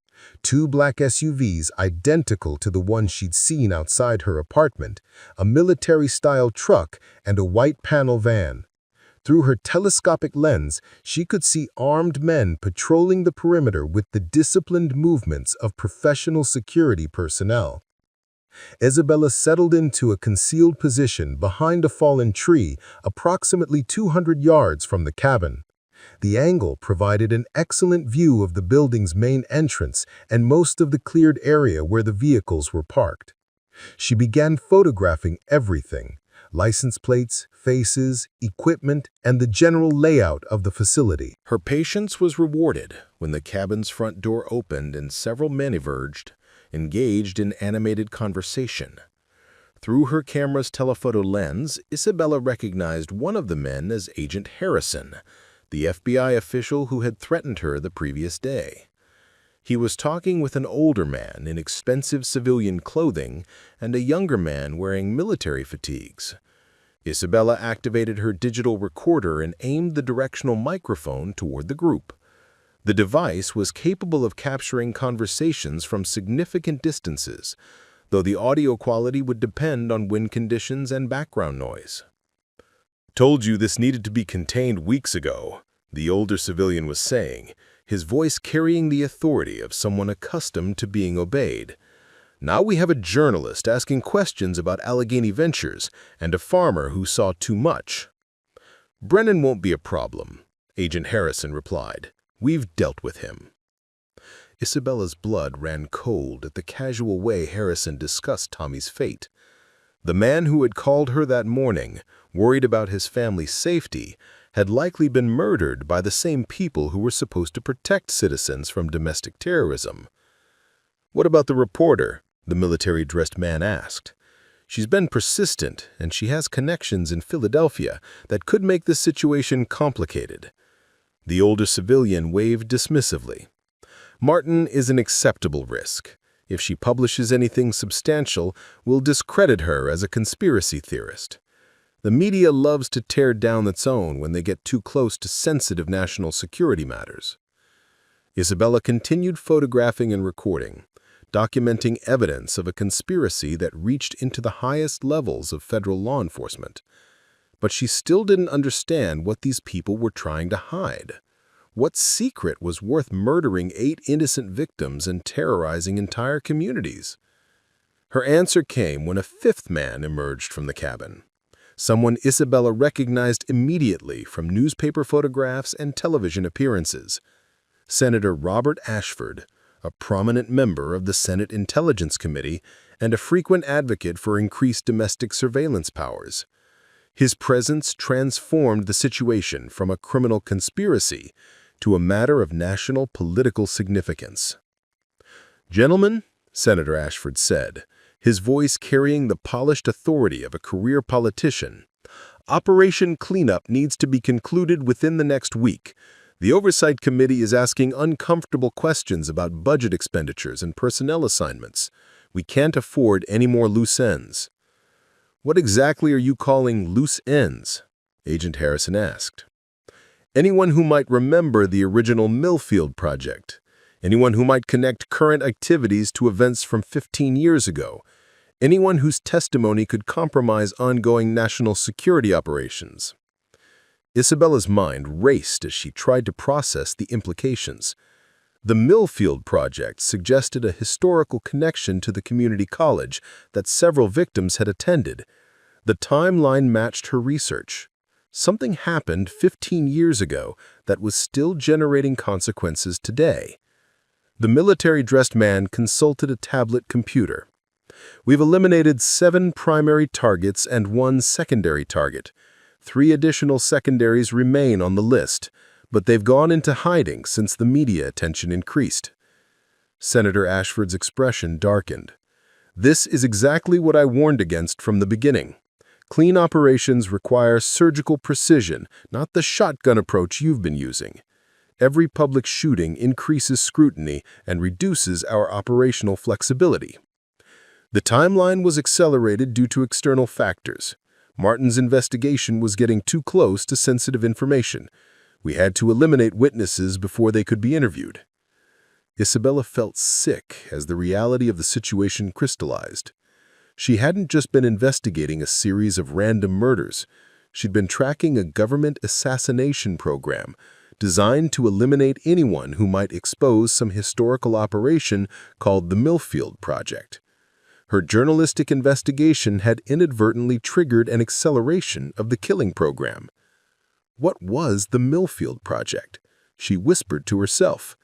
2 black SUVs identical to the one she'd seen outside her apartment, a military-style truck, and a white panel van. Through her telescopic lens, she could see armed men patrolling the perimeter with the disciplined movements of professional security personnel. Isabella settled into a concealed position behind a fallen tree approximately 200 yards from the cabin. The angle provided an excellent view of the building's main entrance and most of the cleared area where the vehicles were parked. She began photographing everything: license plates, faces, equipment, and the general layout of the facility. Her patience was rewarded when the cabin's front door opened and several men emerged, engaged in animated conversation. Through her camera's telephoto lens, Isabella recognized one of the men as Agent Harrison, the FBI official who had threatened her the previous day. He was talking with an older man in expensive civilian clothing and a younger man wearing military fatigues. Isabella activated her digital recorder and aimed the directional microphone toward the group. The device was capable of capturing conversations from significant distances, though the audio quality would depend on wind conditions and background noise. "Told you this needed to be contained weeks ago," the older civilian was saying, his voice carrying the authority of someone accustomed to being obeyed. "Now we have a journalist asking questions about Allegheny Ventures and a farmer who saw too much." "Brennan won't be a problem," Agent Harrison replied. "We've dealt with him." Isabella's blood ran cold at the casual way Harrison discussed Tommy's fate. The man who had called her that morning, worried about his family's safety, had likely been murdered by the same people who were supposed to protect citizens from domestic terrorism. "What about the reporter?" the military-dressed man asked. "She's been persistent, and she has connections in Philadelphia that could make this situation complicated." The older civilian waved dismissively. "Martin is an acceptable risk. If she publishes anything substantial, we'll discredit her as a conspiracy theorist. The media loves to tear down its own when they get too close to sensitive national security matters." Isabella continued photographing and recording, documenting evidence of a conspiracy that reached into the highest levels of federal law enforcement. But she still didn't understand what these people were trying to hide. What secret was worth murdering 8 innocent victims and terrorizing entire communities? Her answer came when a 5th man emerged from the cabin. Someone Isabella recognized immediately from newspaper photographs and television appearances. Senator Robert Ashford, a prominent member of the Senate Intelligence Committee and a frequent advocate for increased domestic surveillance powers. His presence transformed the situation from a criminal conspiracy to a matter of national political significance. "Gentlemen," Senator Ashford said, his voice carrying the polished authority of a career politician, "Operation Cleanup needs to be concluded within the next week. The Oversight Committee is asking uncomfortable questions about budget expenditures and personnel assignments. We can't afford any more loose ends." "What exactly are you calling loose ends?" Agent Harrison asked. "Anyone who might remember the original Millfield Project. Anyone who might connect current activities to events from 15 years ago. Anyone whose testimony could compromise ongoing national security operations." Isabella's mind raced as she tried to process the implications. The Millfield Project suggested a historical connection to the community college that several victims had attended. The timeline matched her research. Something happened 15 years ago that was still generating consequences today. The military-dressed man consulted a tablet computer. "We've eliminated 7 primary targets and 1 secondary target. 3 additional secondaries remain on the list, but they've gone into hiding since the media attention increased." Senator Ashford's expression darkened. "This is exactly what I warned against from the beginning. Clean operations require surgical precision, not the shotgun approach you've been using. Every public shooting increases scrutiny and reduces our operational flexibility." The timeline was accelerated due to external factors. Martin's investigation was getting too close to sensitive information. We had to eliminate witnesses before they could be interviewed. Isabella felt sick as the reality of the situation crystallized. She hadn't just been investigating a series of random murders. She'd been tracking a government assassination program designed to eliminate anyone who might expose some historical operation called the Millfield Project. Her journalistic investigation had inadvertently triggered an acceleration of the killing program. What was the Millfield Project? She whispered to herself,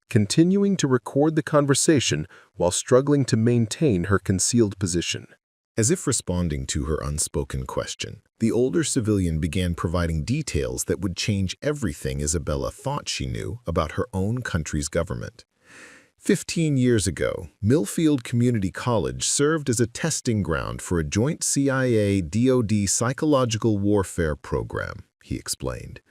continuing to record the conversation while struggling to maintain her concealed position. As if responding to her unspoken question, the older civilian began providing details that would change everything Isabella thought she knew about her own country's government. 15 years ago, Millfield Community College served as a testing ground for a joint CIA-DOD psychological warfare program, he explained.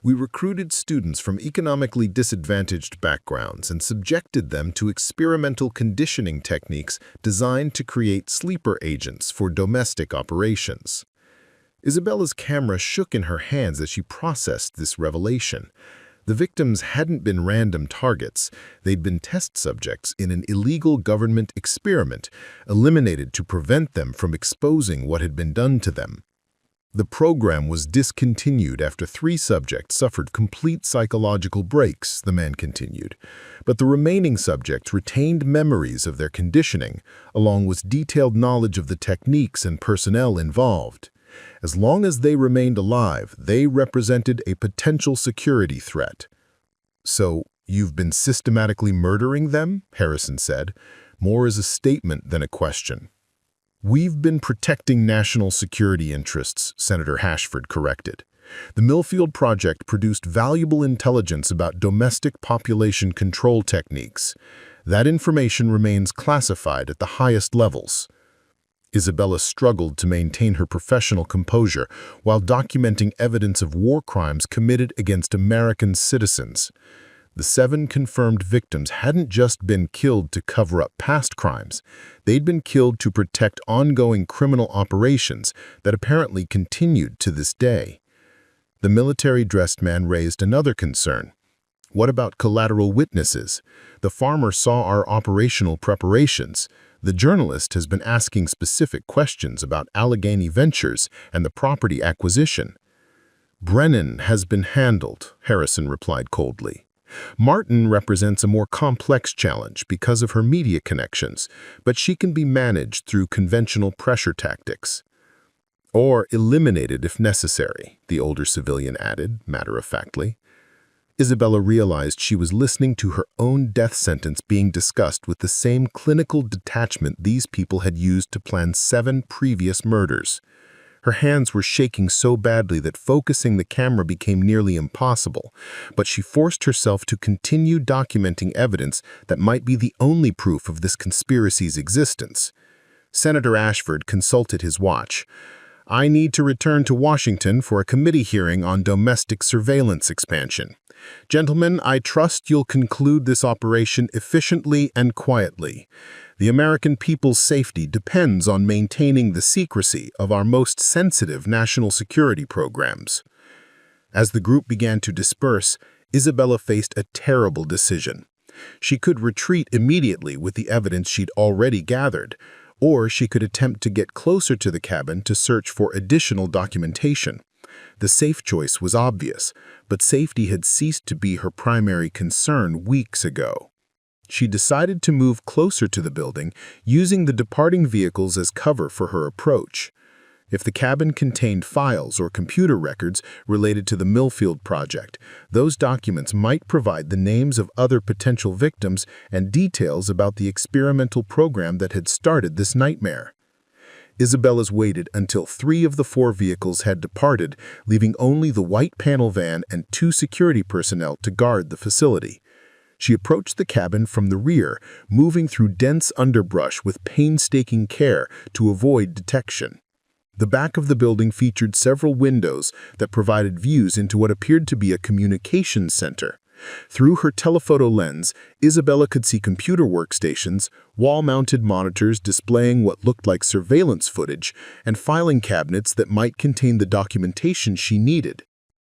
We recruited students from economically disadvantaged backgrounds and subjected them to experimental conditioning techniques designed to create sleeper agents for domestic operations. Isabella's camera shook in her hands as she processed this revelation. The victims hadn't been random targets. They'd been test subjects in an illegal government experiment, eliminated to prevent them from exposing what had been done to them. The program was discontinued after 3 subjects suffered complete psychological breaks, the man continued. But the remaining subjects retained memories of their conditioning, along with detailed knowledge of the techniques and personnel involved. As long as they remained alive, they represented a potential security threat. "So, you've been systematically murdering them?" Harrison said, more as a statement than a question. "We've been protecting national security interests," Senator Hashford corrected. The Millfield Project produced valuable intelligence about domestic population control techniques. That information remains classified at the highest levels. Isabella struggled to maintain her professional composure while documenting evidence of war crimes committed against American citizens. The 7 confirmed victims hadn't just been killed to cover up past crimes. They'd been killed to protect ongoing criminal operations that apparently continued to this day. The military-dressed man raised another concern. What about collateral witnesses? The farmer saw our operational preparations. The journalist has been asking specific questions about Allegheny Ventures and the property acquisition. "Brennan has been handled," Harrison replied coldly. "Martin represents a more complex challenge because of her media connections, but she can be managed through conventional pressure tactics." "Or eliminated if necessary," the older civilian added, matter-of-factly. Isabella realized she was listening to her own death sentence being discussed with the same clinical detachment these people had used to plan 7 previous murders. Her hands were shaking so badly that focusing the camera became nearly impossible, but she forced herself to continue documenting evidence that might be the only proof of this conspiracy's existence. Senator Ashford consulted his watch. "I need to return to Washington for a committee hearing on domestic surveillance expansion. Gentlemen, I trust you'll conclude this operation efficiently and quietly. The American people's safety depends on maintaining the secrecy of our most sensitive national security programs." As the group began to disperse, Isabella faced a terrible decision. She could retreat immediately with the evidence she'd already gathered, or she could attempt to get closer to the cabin to search for additional documentation. The safe choice was obvious, but safety had ceased to be her primary concern weeks ago. She decided to move closer to the building, using the departing vehicles as cover for her approach. If the cabin contained files or computer records related to the Millfield Project, those documents might provide the names of other potential victims and details about the experimental program that had started this nightmare. Isabella's waited until 3 of the 4 vehicles had departed, leaving only the white panel van and 2 security personnel to guard the facility. She approached the cabin from the rear, moving through dense underbrush with painstaking care to avoid detection. The back of the building featured several windows that provided views into what appeared to be a communications center. Through her telephoto lens, Isabella could see computer workstations, wall-mounted monitors displaying what looked like surveillance footage, and filing cabinets that might contain the documentation she needed.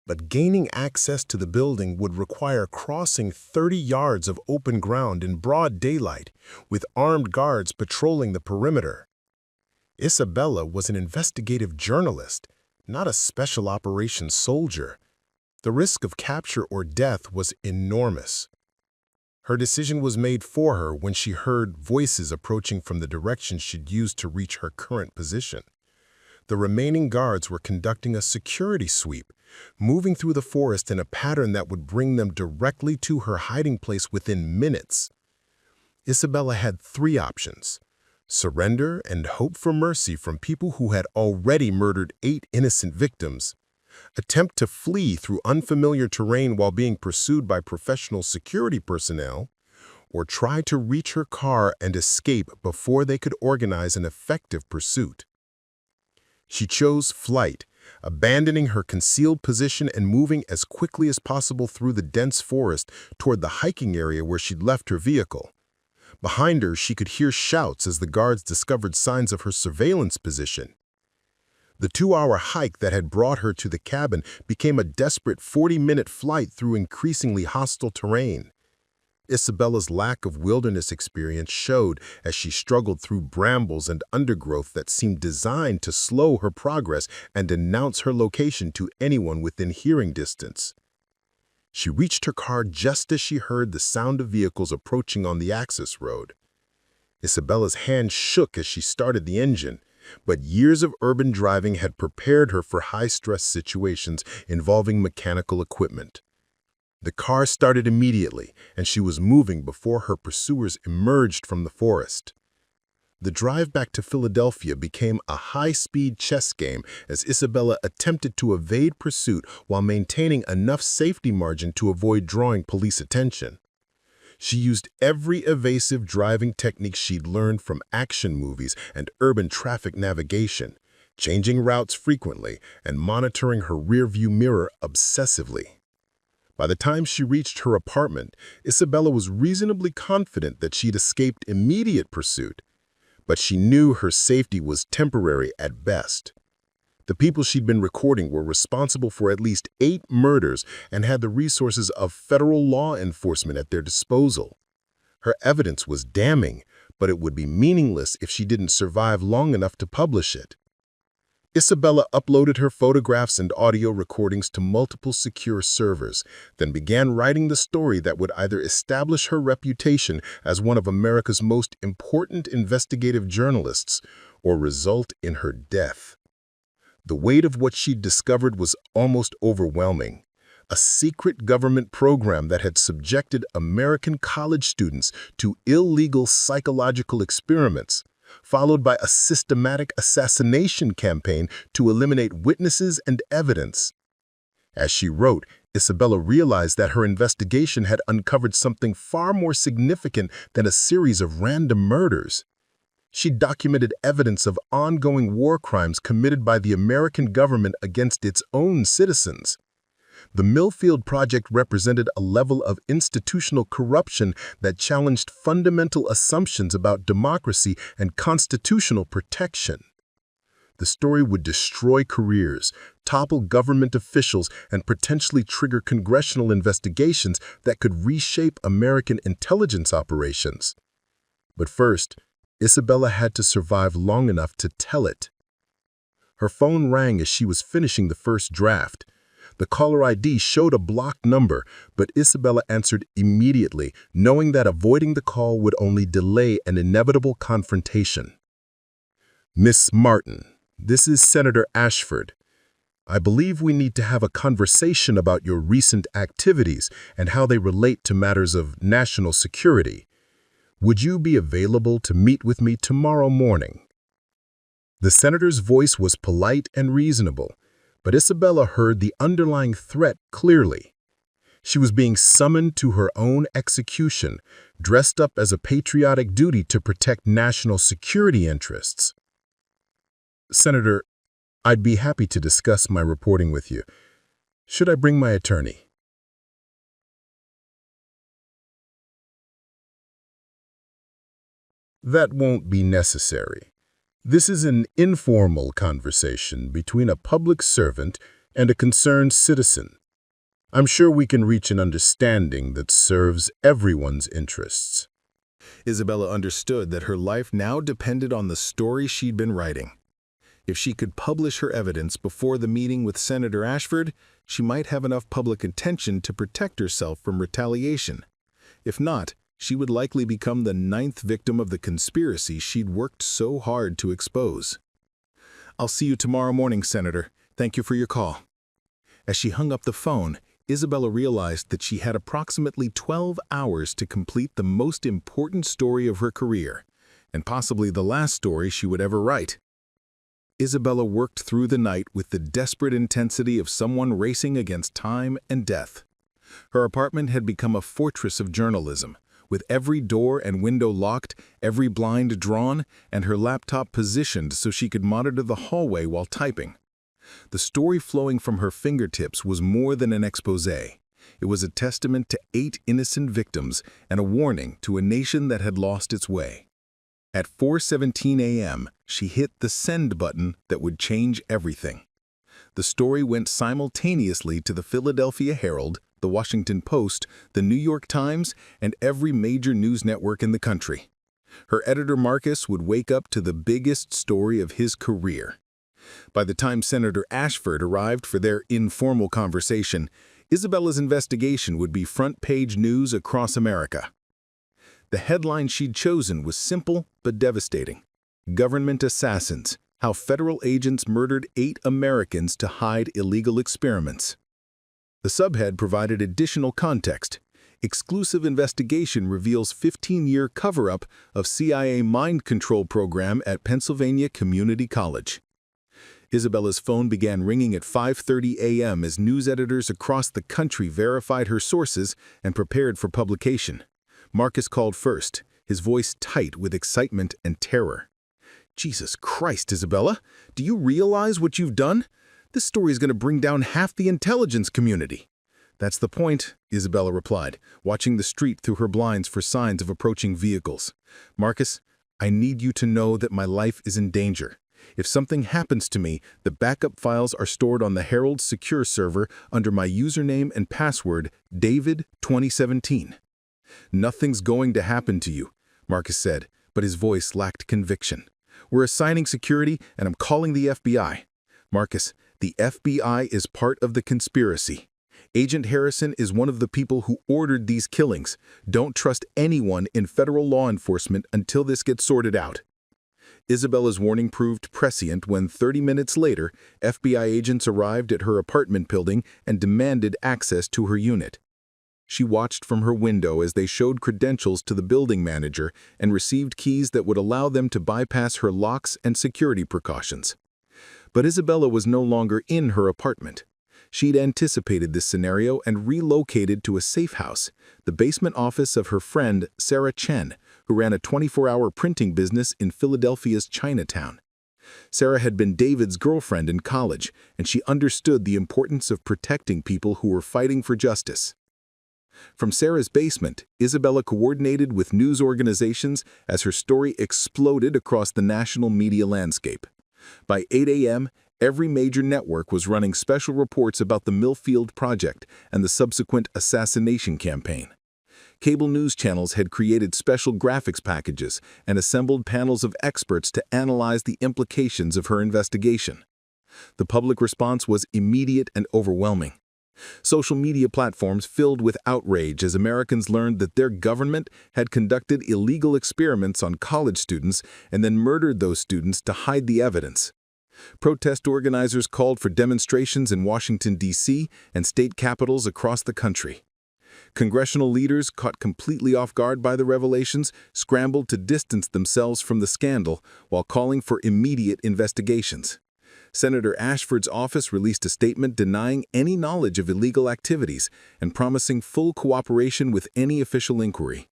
But gaining access to the building would require crossing 30 yards of open ground in broad daylight, with armed guards patrolling the perimeter. Isabella was an investigative journalist, not a special operations soldier. The risk of capture or death was enormous. Her decision was made for her when she heard voices approaching from the direction she'd used to reach her current position. The remaining guards were conducting a security sweep, moving through the forest in a pattern that would bring them directly to her hiding place within minutes. Isabella had three options: surrender and hope for mercy from people who had already murdered 8 innocent victims, attempt to flee through unfamiliar terrain while being pursued by professional security personnel, or try to reach her car and escape before they could organize an effective pursuit. She chose flight, abandoning her concealed position and moving as quickly as possible through the dense forest toward the hiking area where she'd left her vehicle. Behind her, she could hear shouts as the guards discovered signs of her surveillance position. The 2-hour hike that had brought her to the cabin became a desperate 40-minute flight through increasingly hostile terrain. Isabella's lack of wilderness experience showed as she struggled through brambles and undergrowth that seemed designed to slow her progress and announce her location to anyone within hearing distance. She reached her car just as she heard the sound of vehicles approaching on the access road. Isabella's hand shook as she started the engine, but years of urban driving had prepared her for high-stress situations involving mechanical equipment. The car started immediately, and she was moving before her pursuers emerged from the forest. The drive back to Philadelphia became a high-speed chess game as Isabella attempted to evade pursuit while maintaining enough safety margin to avoid drawing police attention. She used every evasive driving technique she'd learned from action movies and urban traffic navigation, changing routes frequently and monitoring her rearview mirror obsessively. By the time she reached her apartment, Isabella was reasonably confident that she'd escaped immediate pursuit, but she knew her safety was temporary at best. The people she'd been recording were responsible for at least 8 murders and had the resources of federal law enforcement at their disposal. Her evidence was damning, but it would be meaningless if she didn't survive long enough to publish it. Isabella uploaded her photographs and audio recordings to multiple secure servers, then began writing the story that would either establish her reputation as one of America's most important investigative journalists or result in her death. The weight of what she'd discovered was almost overwhelming. A secret government program that had subjected American college students to illegal psychological experiments, followed by a systematic assassination campaign to eliminate witnesses and evidence. As she wrote, Isabella realized that her investigation had uncovered something far more significant than a series of random murders. She documented evidence of ongoing war crimes committed by the American government against its own citizens. The Millfield Project represented a level of institutional corruption that challenged fundamental assumptions about democracy and constitutional protection. The story would destroy careers, topple government officials, and potentially trigger congressional investigations that could reshape American intelligence operations. But first, Isabella had to survive long enough to tell it. Her phone rang as she was finishing the first draft. The caller ID showed a blocked number, but Isabella answered immediately, knowing that avoiding the call would only delay an inevitable confrontation. "Miss Martin, this is Senator Ashford. I believe we need to have a conversation about your recent activities and how they relate to matters of national security. Would you be available to meet with me tomorrow morning?" The senator's voice was polite and reasonable, but Isabella heard the underlying threat clearly. She was being summoned to her own execution, dressed up as a patriotic duty to protect national security interests. "Senator, I'd be happy to discuss my reporting with you. Should I bring my attorney?" "That won't be necessary. This is an informal conversation between a public servant and a concerned citizen. I'm sure we can reach an understanding that serves everyone's interests." Isabella understood that her life now depended on the story she'd been writing. If she could publish her evidence before the meeting with Senator Ashford, she might have enough public attention to protect herself from retaliation. If not, she would likely become the 9th victim of the conspiracy she'd worked so hard to expose. "I'll see you tomorrow morning, Senator. Thank you for your call." As she hung up the phone, Isabella realized that she had approximately 12 hours to complete the most important story of her career, and possibly the last story she would ever write. Isabella worked through the night with the desperate intensity of someone racing against time and death. Her apartment had become a fortress of journalism, with every door and window locked, every blind drawn, and her laptop positioned so she could monitor the hallway while typing. The story flowing from her fingertips was more than an exposé. It was a testament to 8 innocent victims and a warning to a nation that had lost its way. At 4:17 a.m., she hit the send button that would change everything. The story went simultaneously to the Philadelphia Herald, the Washington Post, the New York Times, and every major news network in the country. Her editor Marcus would wake up to the biggest story of his career. By the time Senator Ashford arrived for their informal conversation, Isabella's investigation would be front-page news across America. The headline she'd chosen was simple but devastating. Government Assassins: How Federal Agents Murdered 8 Americans to Hide Illegal Experiments. The subhead provided additional context. Exclusive investigation reveals 15-year cover-up of CIA mind control program at Pennsylvania Community College. Isabella's phone began ringing at 5:30 a.m. as news editors across the country verified her sources and prepared for publication. Marcus called first, his voice tight with excitement and terror. "Jesus Christ, Isabella, do you realize what you've done? This story is going to bring down half the intelligence community." "That's the point," Isabella replied, watching the street through her blinds for signs of approaching vehicles. "Marcus, I need you to know that my life is in danger. If something happens to me, the backup files are stored on the Herald's secure server under my username and password, David2017. "Nothing's going to happen to you," Marcus said, but his voice lacked conviction. "We're assigning security, and I'm calling the FBI. Marcus, the FBI is part of the conspiracy. Agent Harrison is one of the people who ordered these killings. Don't trust anyone in federal law enforcement until this gets sorted out." Isabella's warning proved prescient when 30 minutes later, FBI agents arrived at her apartment building and demanded access to her unit. She watched from her window as they showed credentials to the building manager and received keys that would allow them to bypass her locks and security precautions. But Isabella was no longer in her apartment. She'd anticipated this scenario and relocated to a safe house, the basement office of her friend Sarah Chen, who ran a 24-hour printing business in Philadelphia's Chinatown. Sarah had been David's girlfriend in college, and she understood the importance of protecting people who were fighting for justice. From Sarah's basement, Isabella coordinated with news organizations as her story exploded across the national media landscape. By 8 a.m., every major network was running special reports about the Millfield Project and the subsequent assassination campaign. Cable news channels had created special graphics packages and assembled panels of experts to analyze the implications of her investigation. The public response was immediate and overwhelming. Social media platforms filled with outrage as Americans learned that their government had conducted illegal experiments on college students and then murdered those students to hide the evidence. Protest organizers called for demonstrations in Washington, D.C. and state capitals across the country. Congressional leaders, caught completely off guard by the revelations, scrambled to distance themselves from the scandal while calling for immediate investigations. Senator Ashford's office released a statement denying any knowledge of illegal activities and promising full cooperation with any official inquiry.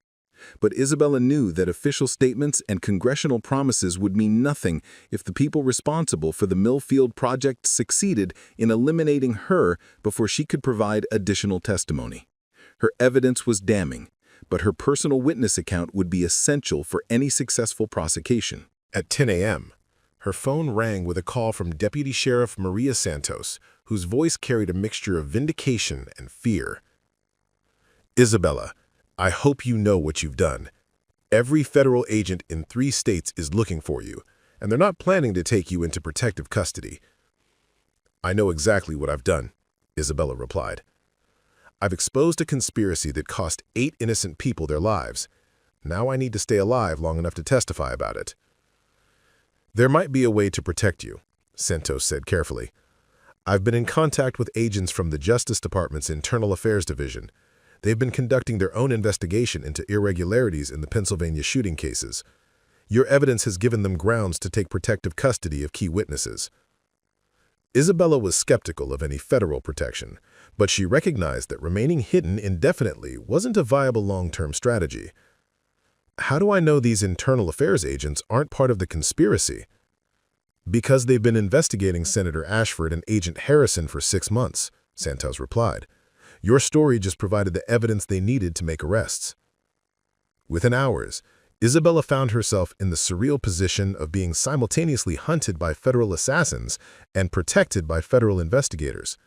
But Isabella knew that official statements and congressional promises would mean nothing if the people responsible for the Millfield Project succeeded in eliminating her before she could provide additional testimony. Her evidence was damning, but her personal witness account would be essential for any successful prosecution. At 10 a.m., her phone rang with a call from Deputy Sheriff Maria Santos, whose voice carried a mixture of vindication and fear. "Isabella, I hope you know what you've done. Every federal agent in 3 states is looking for you, and they're not planning to take you into protective custody." "I know exactly what I've done," Isabella replied. "I've exposed a conspiracy that cost 8 innocent people their lives. Now I need to stay alive long enough to testify about it." "There might be a way to protect you," Santos said carefully. I've been in contact with agents from the Justice Department's Internal Affairs Division. They've been conducting their own investigation into irregularities in the Pennsylvania shooting cases. Your evidence has given them grounds to take protective custody of key witnesses. Isabella was skeptical of any federal protection, but she recognized that remaining hidden indefinitely wasn't a viable long-term strategy. How do I know these internal affairs agents aren't part of the conspiracy? Because they've been investigating Senator Ashford and Agent Harrison for 6 months, Santos replied. Your story just provided the evidence they needed to make arrests. Within hours, Isabella found herself in the surreal position of being simultaneously hunted by federal assassins and protected by federal investigators.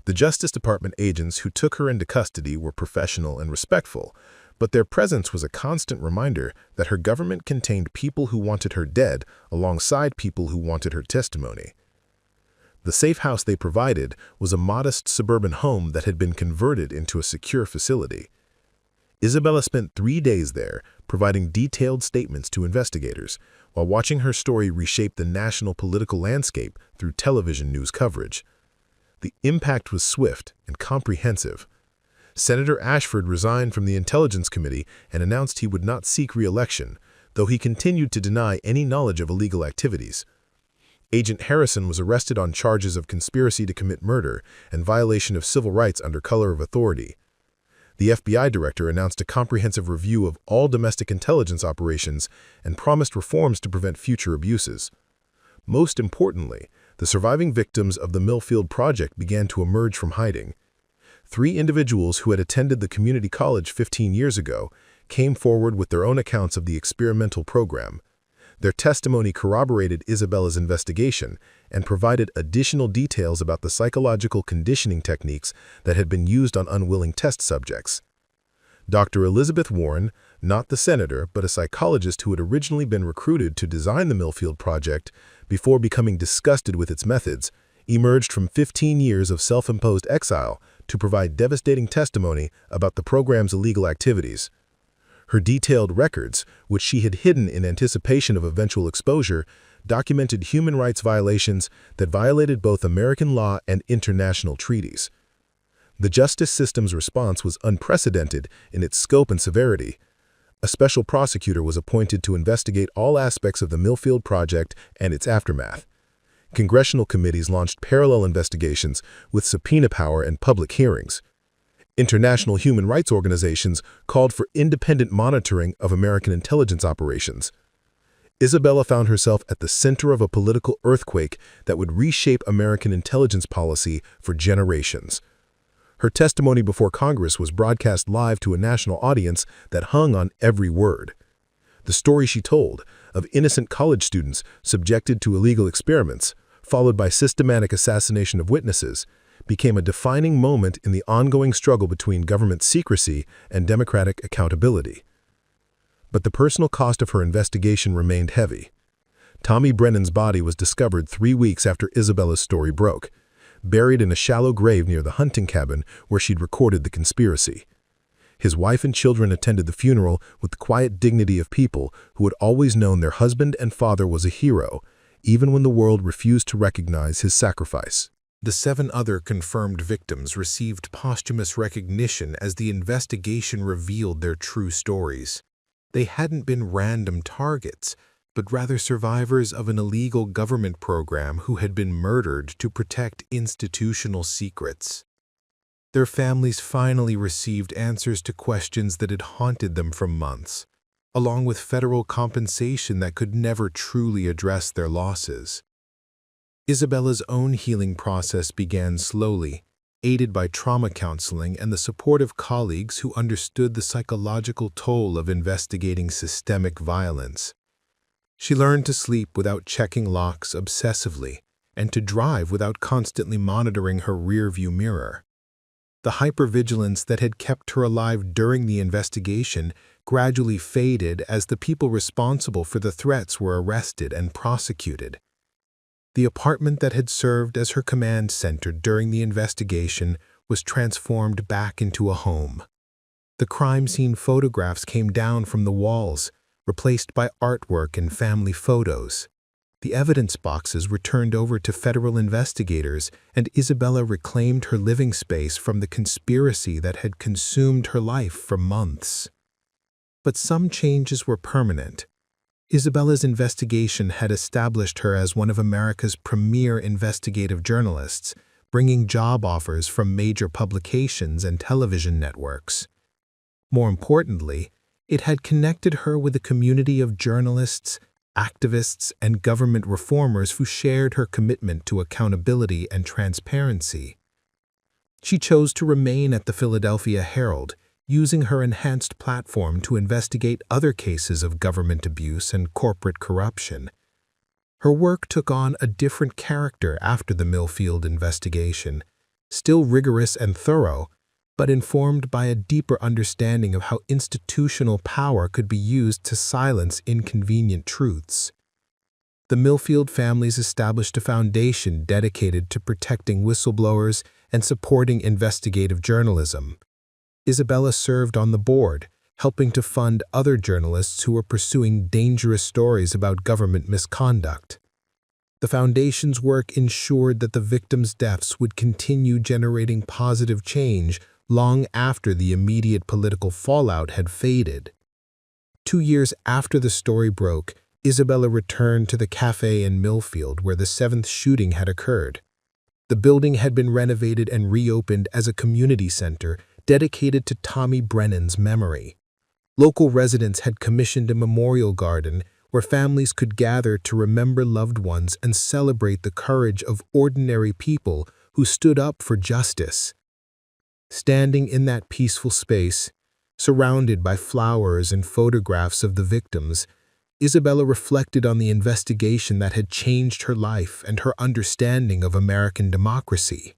The Justice Department agents who took her into custody were professional and respectful, but their presence was a constant reminder that her government contained people who wanted her dead alongside people who wanted her testimony. The safe house they provided was a modest suburban home that had been converted into a secure facility. Isabella spent 3 days there, providing detailed statements to investigators, while watching her story reshape the national political landscape through television news coverage. The impact was swift and comprehensive. Senator Ashford resigned from the Intelligence Committee and announced he would not seek re-election, though he continued to deny any knowledge of illegal activities. Agent Harrison was arrested on charges of conspiracy to commit murder and violation of civil rights under color of authority. The FBI director announced a comprehensive review of all domestic intelligence operations and promised reforms to prevent future abuses. Most importantly, the surviving victims of the Millfield Project began to emerge from hiding. 3 individuals who had attended the community college 15 years ago came forward with their own accounts of the experimental program. Their testimony corroborated Isabella's investigation and provided additional details about the psychological conditioning techniques that had been used on unwilling test subjects. Dr. Elizabeth Warren, not the senator but a psychologist who had originally been recruited to design the Millfield Project before becoming disgusted with its methods, emerged from 15 years of self-imposed exile to provide devastating testimony about the program's illegal activities. Her detailed records, which she had hidden in anticipation of eventual exposure, documented human rights violations that violated both American law and international treaties. The justice system's response was unprecedented in its scope and severity. A special prosecutor was appointed to investigate all aspects of the Millfield Project and its aftermath. Congressional committees launched parallel investigations with subpoena power and public hearings. International human rights organizations called for independent monitoring of American intelligence operations. Isabella found herself at the center of a political earthquake that would reshape American intelligence policy for generations. Her testimony before Congress was broadcast live to a national audience that hung on every word. The story she told, of innocent college students subjected to illegal experiments, followed by systematic assassination of witnesses, became a defining moment in the ongoing struggle between government secrecy and democratic accountability. But the personal cost of her investigation remained heavy. Tommy Brennan's body was discovered 3 weeks after Isabella's story broke, buried in a shallow grave near the hunting cabin where she'd recorded the conspiracy. His wife and children attended the funeral with the quiet dignity of people who had always known their husband and father was a hero, even when the world refused to recognize his sacrifice. The 7 other confirmed victims received posthumous recognition as the investigation revealed their true stories. They hadn't been random targets, but rather survivors of an illegal government program who had been murdered to protect institutional secrets. Their families finally received answers to questions that had haunted them for months, along with federal compensation that could never truly address their losses. Isabella's own healing process began slowly, aided by trauma counseling and the support of colleagues who understood the psychological toll of investigating systemic violence. She learned to sleep without checking locks obsessively and to drive without constantly monitoring her rearview mirror. The hypervigilance that had kept her alive during the investigation gradually faded as the people responsible for the threats were arrested and prosecuted. The apartment that had served as her command center during the investigation was transformed back into a home. The crime scene photographs came down from the walls, replaced by artwork and family photos. The evidence boxes were turned over to federal investigators, and Isabella reclaimed her living space from the conspiracy that had consumed her life for months. But some changes were permanent. Isabella's investigation had established her as one of America's premier investigative journalists, bringing job offers from major publications and television networks. More importantly, it had connected her with a community of journalists, activists, and government reformers who shared her commitment to accountability and transparency. She chose to remain at the Philadelphia Herald, using her enhanced platform to investigate other cases of government abuse and corporate corruption. Her work took on a different character after the Millfield investigation, still rigorous and thorough, but informed by a deeper understanding of how institutional power could be used to silence inconvenient truths. The Millfield families established a foundation dedicated to protecting whistleblowers and supporting investigative journalism. Isabella served on the board, helping to fund other journalists who were pursuing dangerous stories about government misconduct. The foundation's work ensured that the victims' deaths would continue generating positive change long after the immediate political fallout had faded. 2 years after the story broke, Isabella returned to the cafe in Millfield where the 7th shooting had occurred. The building had been renovated and reopened as a community center dedicated to Tommy Brennan's memory. Local residents had commissioned a memorial garden where families could gather to remember loved ones and celebrate the courage of ordinary people who stood up for justice. Standing in that peaceful space, surrounded by flowers and photographs of the victims, Isabella reflected on the investigation that had changed her life and her understanding of American democracy.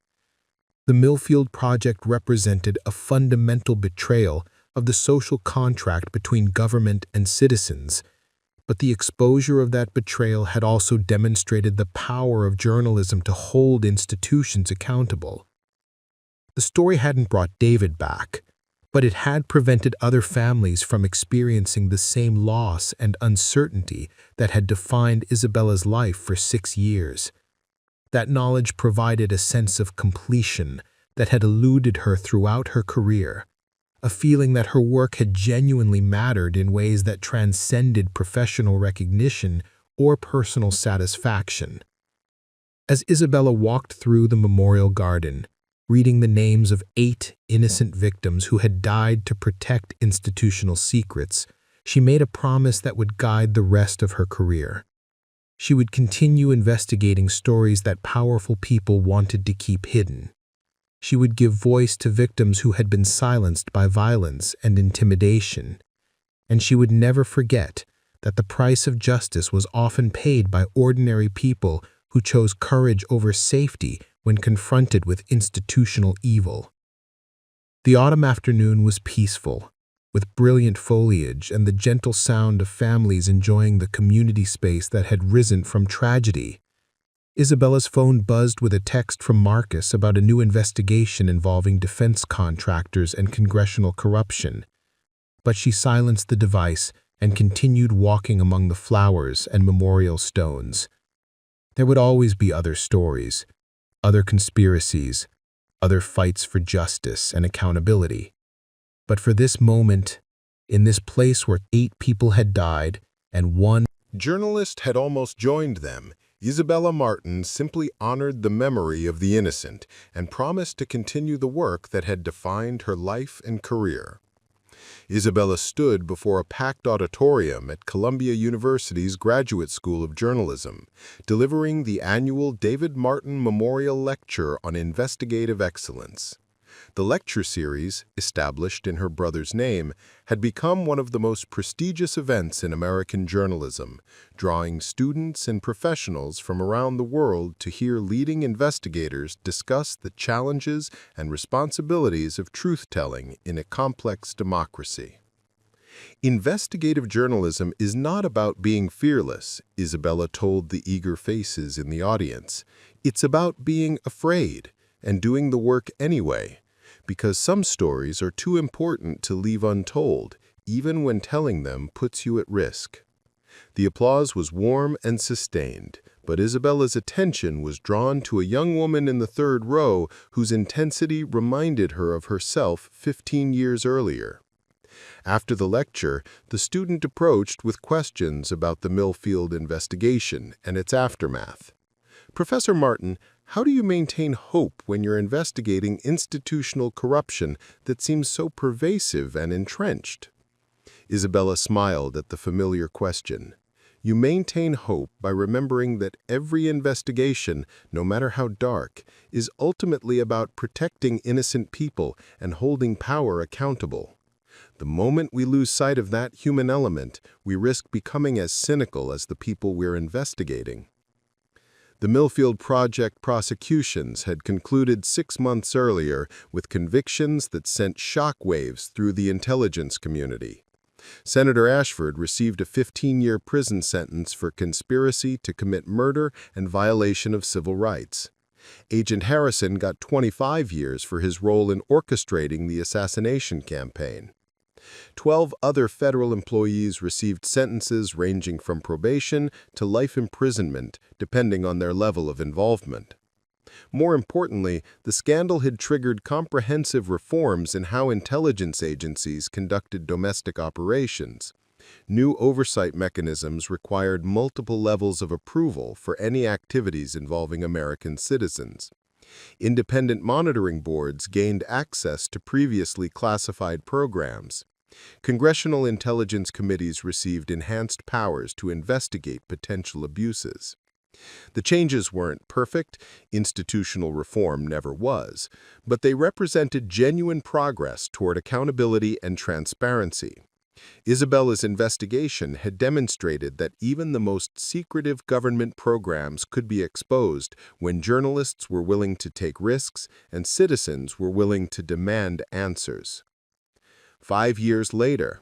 The Millfield Project represented a fundamental betrayal of the social contract between government and citizens, but the exposure of that betrayal had also demonstrated the power of journalism to hold institutions accountable. The story hadn't brought David back, but it had prevented other families from experiencing the same loss and uncertainty that had defined Isabella's life for 6 years. That knowledge provided a sense of completion that had eluded her throughout her career, a feeling that her work had genuinely mattered in ways that transcended professional recognition or personal satisfaction. As Isabella walked through the memorial garden, reading the names of 8 innocent victims who had died to protect institutional secrets, she made a promise that would guide the rest of her career. She would continue investigating stories that powerful people wanted to keep hidden. She would give voice to victims who had been silenced by violence and intimidation. And she would never forget that the price of justice was often paid by ordinary people who chose courage over safety when confronted with institutional evil. The autumn afternoon was peaceful, with brilliant foliage and the gentle sound of families enjoying the community space that had risen from tragedy. Isabella's phone buzzed with a text from Marcus about a new investigation involving defense contractors and congressional corruption. But she silenced the device and continued walking among the flowers and memorial stones. There would always be other stories, other conspiracies, other fights for justice and accountability. But for this moment, in this place where 8 people had died and one journalist had almost joined them, Isabella Martin simply honored the memory of the innocent and promised to continue the work that had defined her life and career. Isabella stood before a packed auditorium at Columbia University's Graduate School of Journalism, delivering the annual David Martin Memorial Lecture on Investigative Excellence. The lecture series, established in her brother's name, had become one of the most prestigious events in American journalism, drawing students and professionals from around the world to hear leading investigators discuss the challenges and responsibilities of truth-telling in a complex democracy. Investigative journalism is not about being fearless, Isabella told the eager faces in the audience. It's about being afraid and doing the work anyway, because some stories are too important to leave untold, even when telling them puts you at risk. The applause was warm and sustained, but Isabella's attention was drawn to a young woman in the third row whose intensity reminded her of herself 15 years earlier. After the lecture, the student approached with questions about the Millfield investigation and its aftermath. "Professor Martin, how do you maintain hope when you're investigating institutional corruption that seems so pervasive and entrenched?" Isabella smiled at the familiar question. "You maintain hope by remembering that every investigation, no matter how dark, is ultimately about protecting innocent people and holding power accountable. The moment we lose sight of that human element, we risk becoming as cynical as the people we're investigating." The Millfield Project prosecutions had concluded 6 months earlier with convictions that sent shockwaves through the intelligence community. Senator Ashford received a 15-year prison sentence for conspiracy to commit murder and violation of civil rights. Agent Harrison got 25 years for his role in orchestrating the assassination campaign. 12 other federal employees received sentences ranging from probation to life imprisonment, depending on their level of involvement. More importantly, the scandal had triggered comprehensive reforms in how intelligence agencies conducted domestic operations. New oversight mechanisms required multiple levels of approval for any activities involving American citizens. Independent monitoring boards gained access to previously classified programs. Congressional intelligence committees received enhanced powers to investigate potential abuses. The changes weren't perfect, institutional reform never was, but they represented genuine progress toward accountability and transparency. Isabella's investigation had demonstrated that even the most secretive government programs could be exposed when journalists were willing to take risks and citizens were willing to demand answers. 5 years later,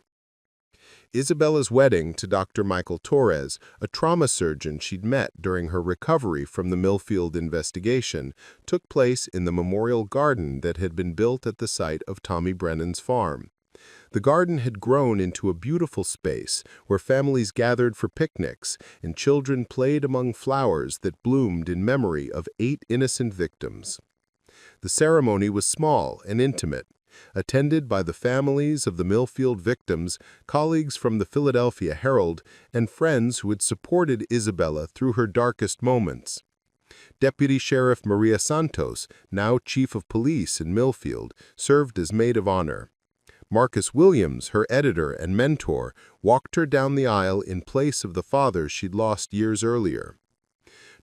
Isabella's wedding to Dr. Michael Torres, a trauma surgeon she'd met during her recovery from the Millfield investigation, took place in the memorial garden that had been built at the site of Tommy Brennan's farm. The garden had grown into a beautiful space where families gathered for picnics and children played among flowers that bloomed in memory of 8 innocent victims. The ceremony was small and intimate, attended by the families of the Millfield victims, colleagues from the Philadelphia Herald, and friends who had supported Isabella through her darkest moments. Deputy Sheriff Maria Santos, now Chief of Police in Millfield, served as maid of honor. Marcus Williams, her editor and mentor, walked her down the aisle in place of the father she'd lost years earlier.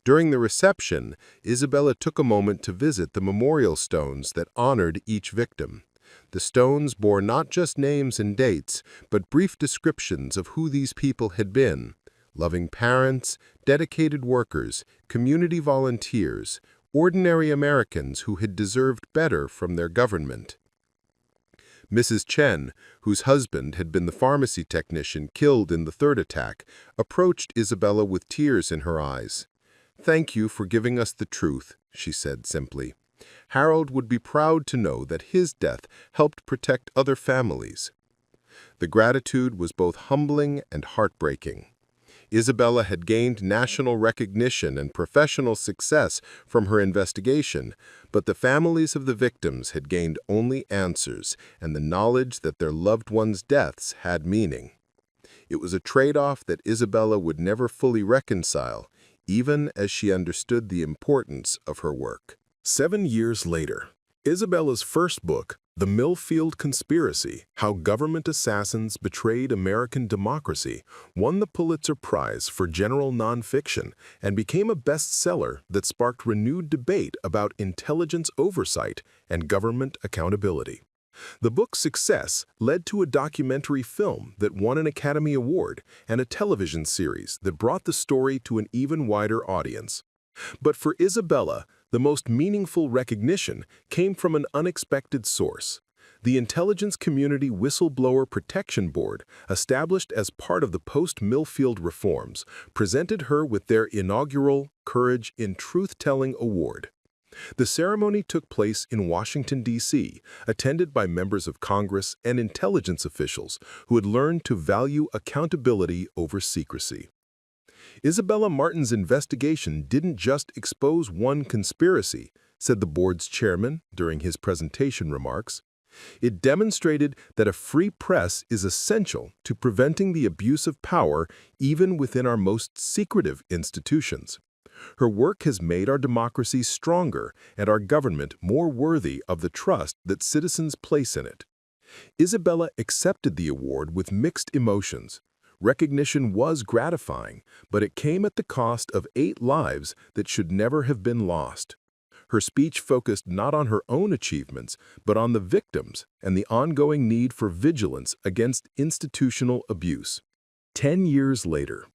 During the reception, Isabella took a moment to visit the memorial stones that honored each victim. The stones bore not just names and dates, but brief descriptions of who these people had been: loving parents, dedicated workers, community volunteers, ordinary Americans who had deserved better from their government. Mrs. Chen, whose husband had been the pharmacy technician killed in the third attack, approached Isabella with tears in her eyes. "Thank you for giving us the truth," she said simply. "Harold would be proud to know that his death helped protect other families." The gratitude was both humbling and heartbreaking. Isabella had gained national recognition and professional success from her investigation, but the families of the victims had gained only answers and the knowledge that their loved ones' deaths had meaning. It was a trade-off that Isabella would never fully reconcile, even as she understood the importance of her work. 7 years later, Isabella's first book, The Millfield Conspiracy: How Government Assassins Betrayed American Democracy, won the Pulitzer Prize for General Nonfiction and became a bestseller that sparked renewed debate about intelligence oversight and government accountability. The book's success led to a documentary film that won an Academy Award and a television series that brought the story to an even wider audience. But for Isabella, the most meaningful recognition came from an unexpected source. The Intelligence Community Whistleblower Protection Board, established as part of the post-Millfield reforms, presented her with their inaugural Courage in Truth-Telling Award. The ceremony took place in Washington, D.C., attended by members of Congress and intelligence officials who had learned to value accountability over secrecy. Isabella Martin's investigation didn't just expose one conspiracy, said the board's chairman during his presentation remarks. It demonstrated that a free press is essential to preventing the abuse of power even within our most secretive institutions. Her work has made our democracy stronger and our government more worthy of the trust that citizens place in it. Isabella accepted the award with mixed emotions. Recognition was gratifying, but it came at the cost of 8 lives that should never have been lost. Her speech focused not on her own achievements, but on the victims and the ongoing need for vigilance against institutional abuse. 10 years later,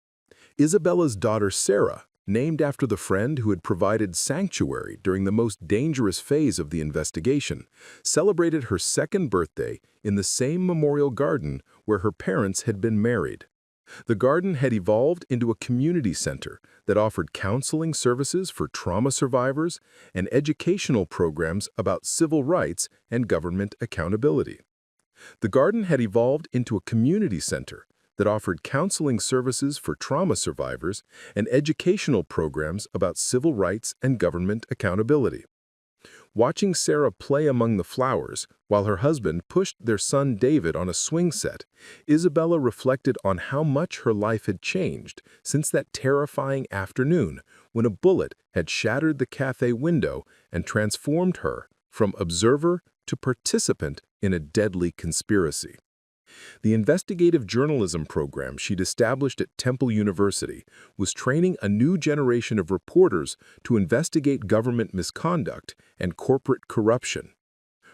Isabella's daughter Sarah, named after the friend who had provided sanctuary during the most dangerous phase of the investigation, celebrated her 2nd birthday in the same memorial garden where her parents had been married. The garden had evolved into a community center that offered counseling services for trauma survivors and educational programs about civil rights and government accountability. The garden had evolved into a community center that offered counseling services for trauma survivors and educational programs about civil rights and government accountability. Watching Sarah play among the flowers while her husband pushed their son David on a swing set, Isabella reflected on how much her life had changed since that terrifying afternoon when a bullet had shattered the cafe window and transformed her from observer to participant in a deadly conspiracy. The investigative journalism program she'd established at Temple University was training a new generation of reporters to investigate government misconduct and corporate corruption.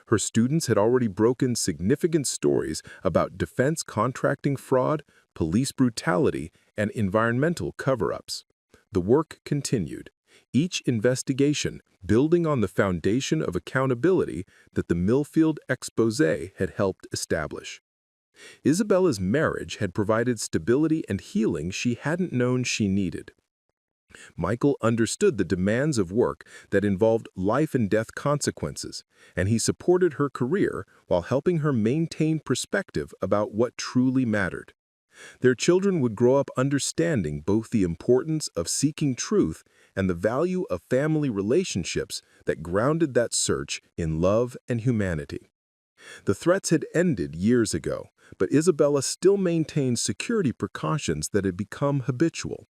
Her students had already broken significant stories about defense contracting fraud, police brutality, and environmental cover-ups. The work continued, each investigation building on the foundation of accountability that the Millfield exposé had helped establish. Isabella's marriage had provided stability and healing she hadn't known she needed. Michael understood the demands of work that involved life-and-death consequences, and he supported her career while helping her maintain perspective about what truly mattered. Their children would grow up understanding both the importance of seeking truth and the value of family relationships that grounded that search in love and humanity. The threats had ended years ago, but Isabella still maintained security precautions that had become habitual.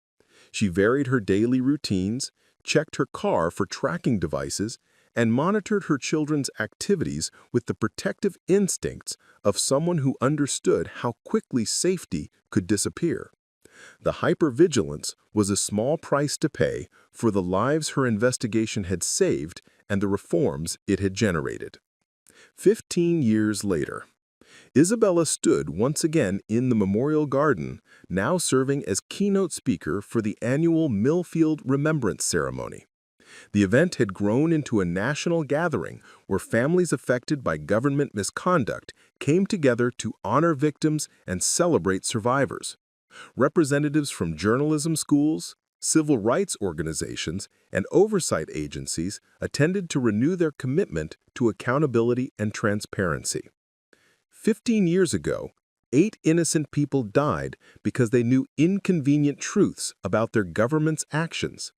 She varied her daily routines, checked her car for tracking devices, and monitored her children's activities with the protective instincts of someone who understood how quickly safety could disappear. The hypervigilance was a small price to pay for the lives her investigation had saved and the reforms it had generated. 15 years later, Isabella stood once again in the Memorial Garden, now serving as keynote speaker for the annual Millfield Remembrance Ceremony. The event had grown into a national gathering where families affected by government misconduct came together to honor victims and celebrate survivors. Representatives from journalism schools, civil rights organizations, and oversight agencies attended to renew their commitment to accountability and transparency. 15 years ago, 8 innocent people died because they knew inconvenient truths about their government's actions.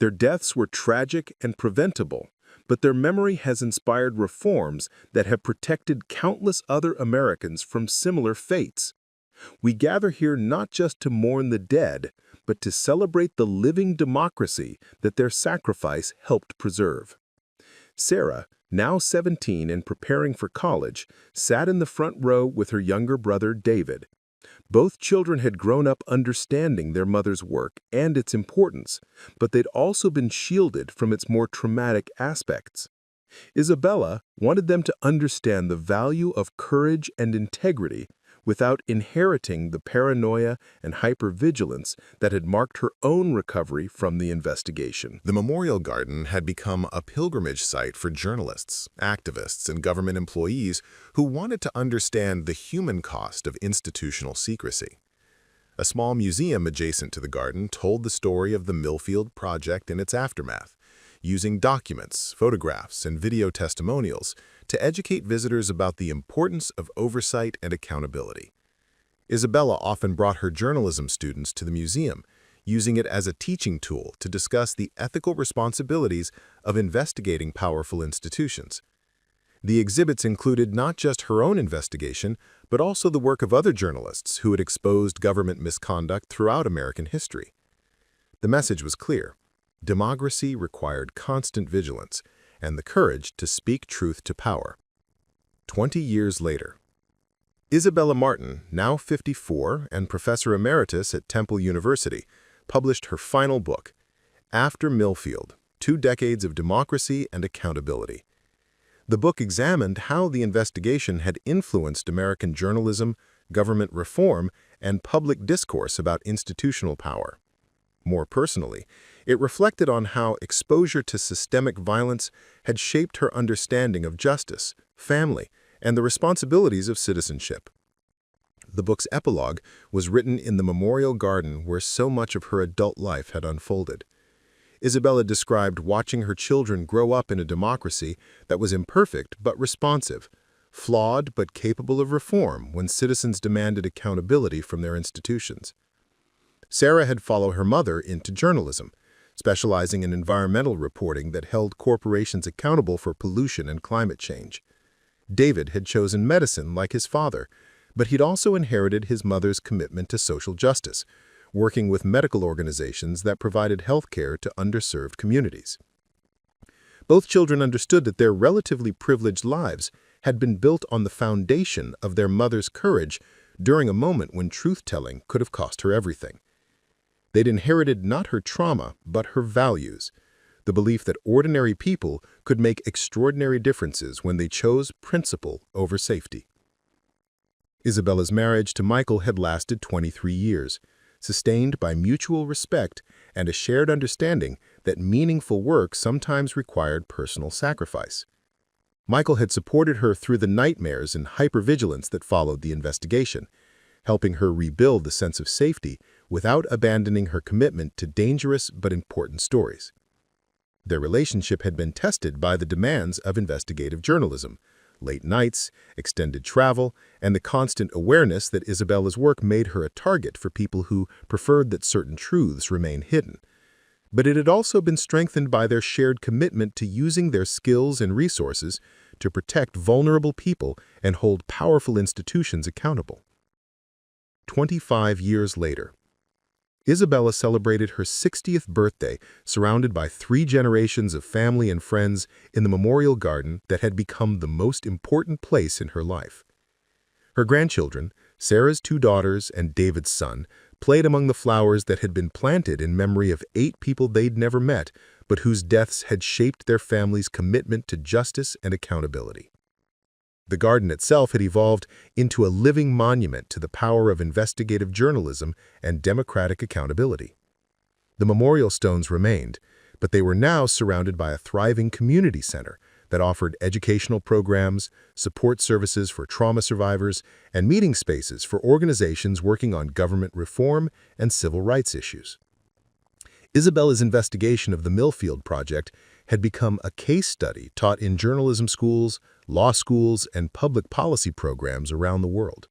Their deaths were tragic and preventable, but their memory has inspired reforms that have protected countless other Americans from similar fates. We gather here not just to mourn the dead, but to celebrate the living democracy that their sacrifice helped preserve. Sarah, now 17 and preparing for college, sat in the front row with her younger brother, David. Both children had grown up understanding their mother's work and its importance, but they'd also been shielded from its more traumatic aspects. Isabella wanted them to understand the value of courage and integrity without inheriting the paranoia and hypervigilance that had marked her own recovery from the investigation. The Memorial Garden had become a pilgrimage site for journalists, activists, and government employees who wanted to understand the human cost of institutional secrecy. A small museum adjacent to the garden told the story of the Millfield Project and its aftermath, using documents, photographs, and video testimonials to educate visitors about the importance of oversight and accountability. Isabella often brought her journalism students to the museum, using it as a teaching tool to discuss the ethical responsibilities of investigating powerful institutions. The exhibits included not just her own investigation, but also the work of other journalists who had exposed government misconduct throughout American history. The message was clear. Democracy required constant vigilance and the courage to speak truth to power. 20 years later, Isabella Martin, now 54 and professor emeritus at Temple University, published her final book, After Millfield: 2 Decades of Democracy and Accountability. The book examined how the investigation had influenced American journalism, government reform, and public discourse about institutional power. More personally, it reflected on how exposure to systemic violence had shaped her understanding of justice, family, and the responsibilities of citizenship. The book's epilogue was written in the memorial garden where so much of her adult life had unfolded. Isabella described watching her children grow up in a democracy that was imperfect but responsive, flawed but capable of reform when citizens demanded accountability from their institutions. Sarah had followed her mother into journalism, specializing in environmental reporting that held corporations accountable for pollution and climate change. David had chosen medicine like his father, but he'd also inherited his mother's commitment to social justice, working with medical organizations that provided health care to underserved communities. Both children understood that their relatively privileged lives had been built on the foundation of their mother's courage during a moment when truth-telling could have cost her everything. They'd inherited not her trauma, but her values, the belief that ordinary people could make extraordinary differences when they chose principle over safety. Isabella's marriage to Michael had lasted 23 years, sustained by mutual respect and a shared understanding that meaningful work sometimes required personal sacrifice. Michael had supported her through the nightmares and hypervigilance that followed the investigation, helping her rebuild the sense of safety without abandoning her commitment to dangerous but important stories. Their relationship had been tested by the demands of investigative journalism, late nights, extended travel, and the constant awareness that Isabella's work made her a target for people who preferred that certain truths remain hidden. But it had also been strengthened by their shared commitment to using their skills and resources to protect vulnerable people and hold powerful institutions accountable. 25 years later, Isabella celebrated her 60th birthday surrounded by 3 generations of family and friends in the memorial garden that had become the most important place in her life. Her grandchildren, Sarah's 2 daughters and David's son, played among the flowers that had been planted in memory of 8 people they'd never met, but whose deaths had shaped their family's commitment to justice and accountability. The garden itself had evolved into a living monument to the power of investigative journalism and democratic accountability. The memorial stones remained, but they were now surrounded by a thriving community center that offered educational programs, support services for trauma survivors, and meeting spaces for organizations working on government reform and civil rights issues. Isabella's investigation of the Millfield Project had become a case study taught in journalism schools, law schools, and public policy programs around the world.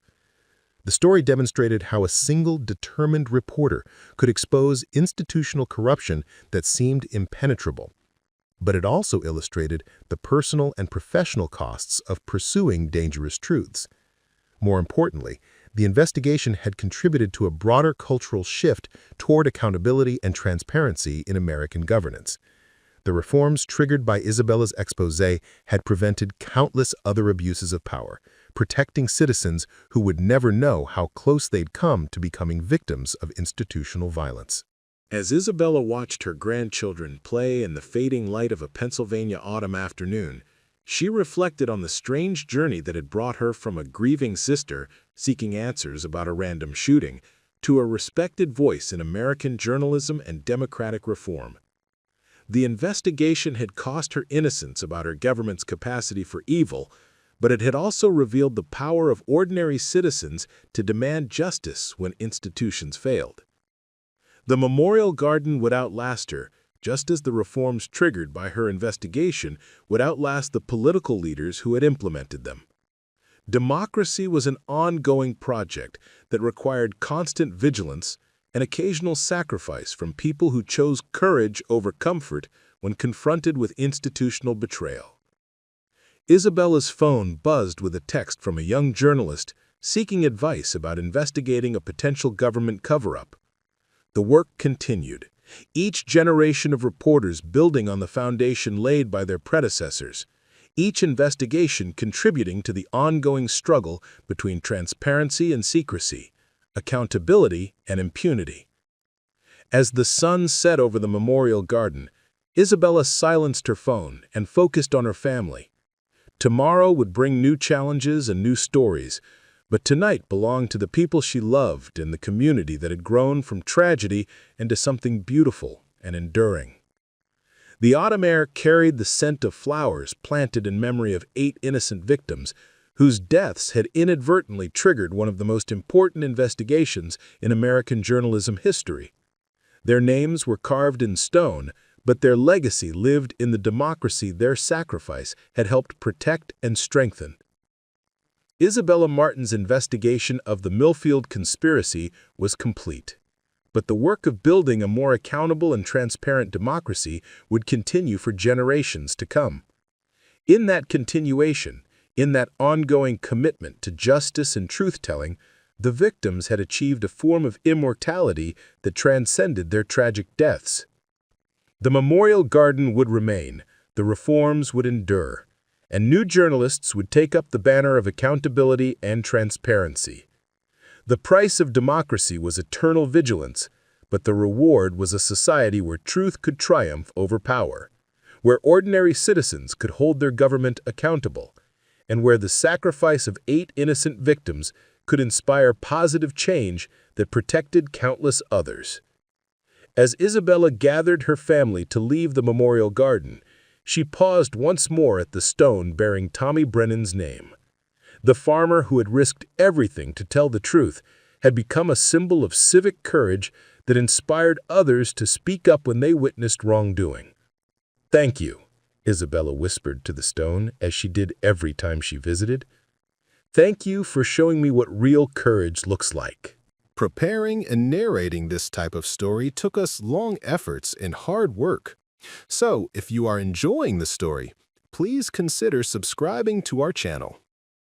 The story demonstrated how a single determined reporter could expose institutional corruption that seemed impenetrable. But it also illustrated the personal and professional costs of pursuing dangerous truths. More importantly, the investigation had contributed to a broader cultural shift toward accountability and transparency in American governance. The reforms triggered by Isabella's exposé had prevented countless other abuses of power, protecting citizens who would never know how close they'd come to becoming victims of institutional violence. As Isabella watched her grandchildren play in the fading light of a Pennsylvania autumn afternoon, she reflected on the strange journey that had brought her from a grieving sister seeking answers about a random shooting to a respected voice in American journalism and democratic reform. The investigation had cost her innocence about her government's capacity for evil, but it had also revealed the power of ordinary citizens to demand justice when institutions failed. The memorial garden would outlast her, just as the reforms triggered by her investigation would outlast the political leaders who had implemented them. Democracy was an ongoing project that required constant vigilance and occasional sacrifice from people who chose courage over comfort when confronted with institutional betrayal. Isabella's phone buzzed with a text from a young journalist seeking advice about investigating a potential government cover-up. The work continued, each generation of reporters building on the foundation laid by their predecessors, each investigation contributing to the ongoing struggle between transparency and secrecy, accountability and impunity. As the sun set over the memorial garden, Isabella silenced her phone and focused on her family. Tomorrow would bring new challenges and new stories, but tonight belonged to the people she loved and the community that had grown from tragedy into something beautiful and enduring. The autumn air carried the scent of flowers planted in memory of 8 innocent victims whose deaths had inadvertently triggered one of the most important investigations in American journalism history. Their names were carved in stone, but their legacy lived in the democracy their sacrifice had helped protect and strengthen. Isabella Martin's investigation of the Millfield conspiracy was complete, but the work of building a more accountable and transparent democracy would continue for generations to come. In that continuation, in that ongoing commitment to justice and truth-telling, the victims had achieved a form of immortality that transcended their tragic deaths. The memorial garden would remain, the reforms would endure, and new journalists would take up the banner of accountability and transparency. The price of democracy was eternal vigilance, but the reward was a society where truth could triumph over power, where ordinary citizens could hold their government accountable, and where the sacrifice of 8 innocent victims could inspire positive change that protected countless others. As Isabella gathered her family to leave the memorial garden, she paused once more at the stone bearing Tommy Brennan's name. The farmer who had risked everything to tell the truth had become a symbol of civic courage that inspired others to speak up when they witnessed wrongdoing. "Thank you," Isabella whispered to the stone as she did every time she visited. "Thank you for showing me what real courage looks like." Preparing and narrating this type of story took us long efforts and hard work. So, if you are enjoying the story, please consider subscribing to our channel.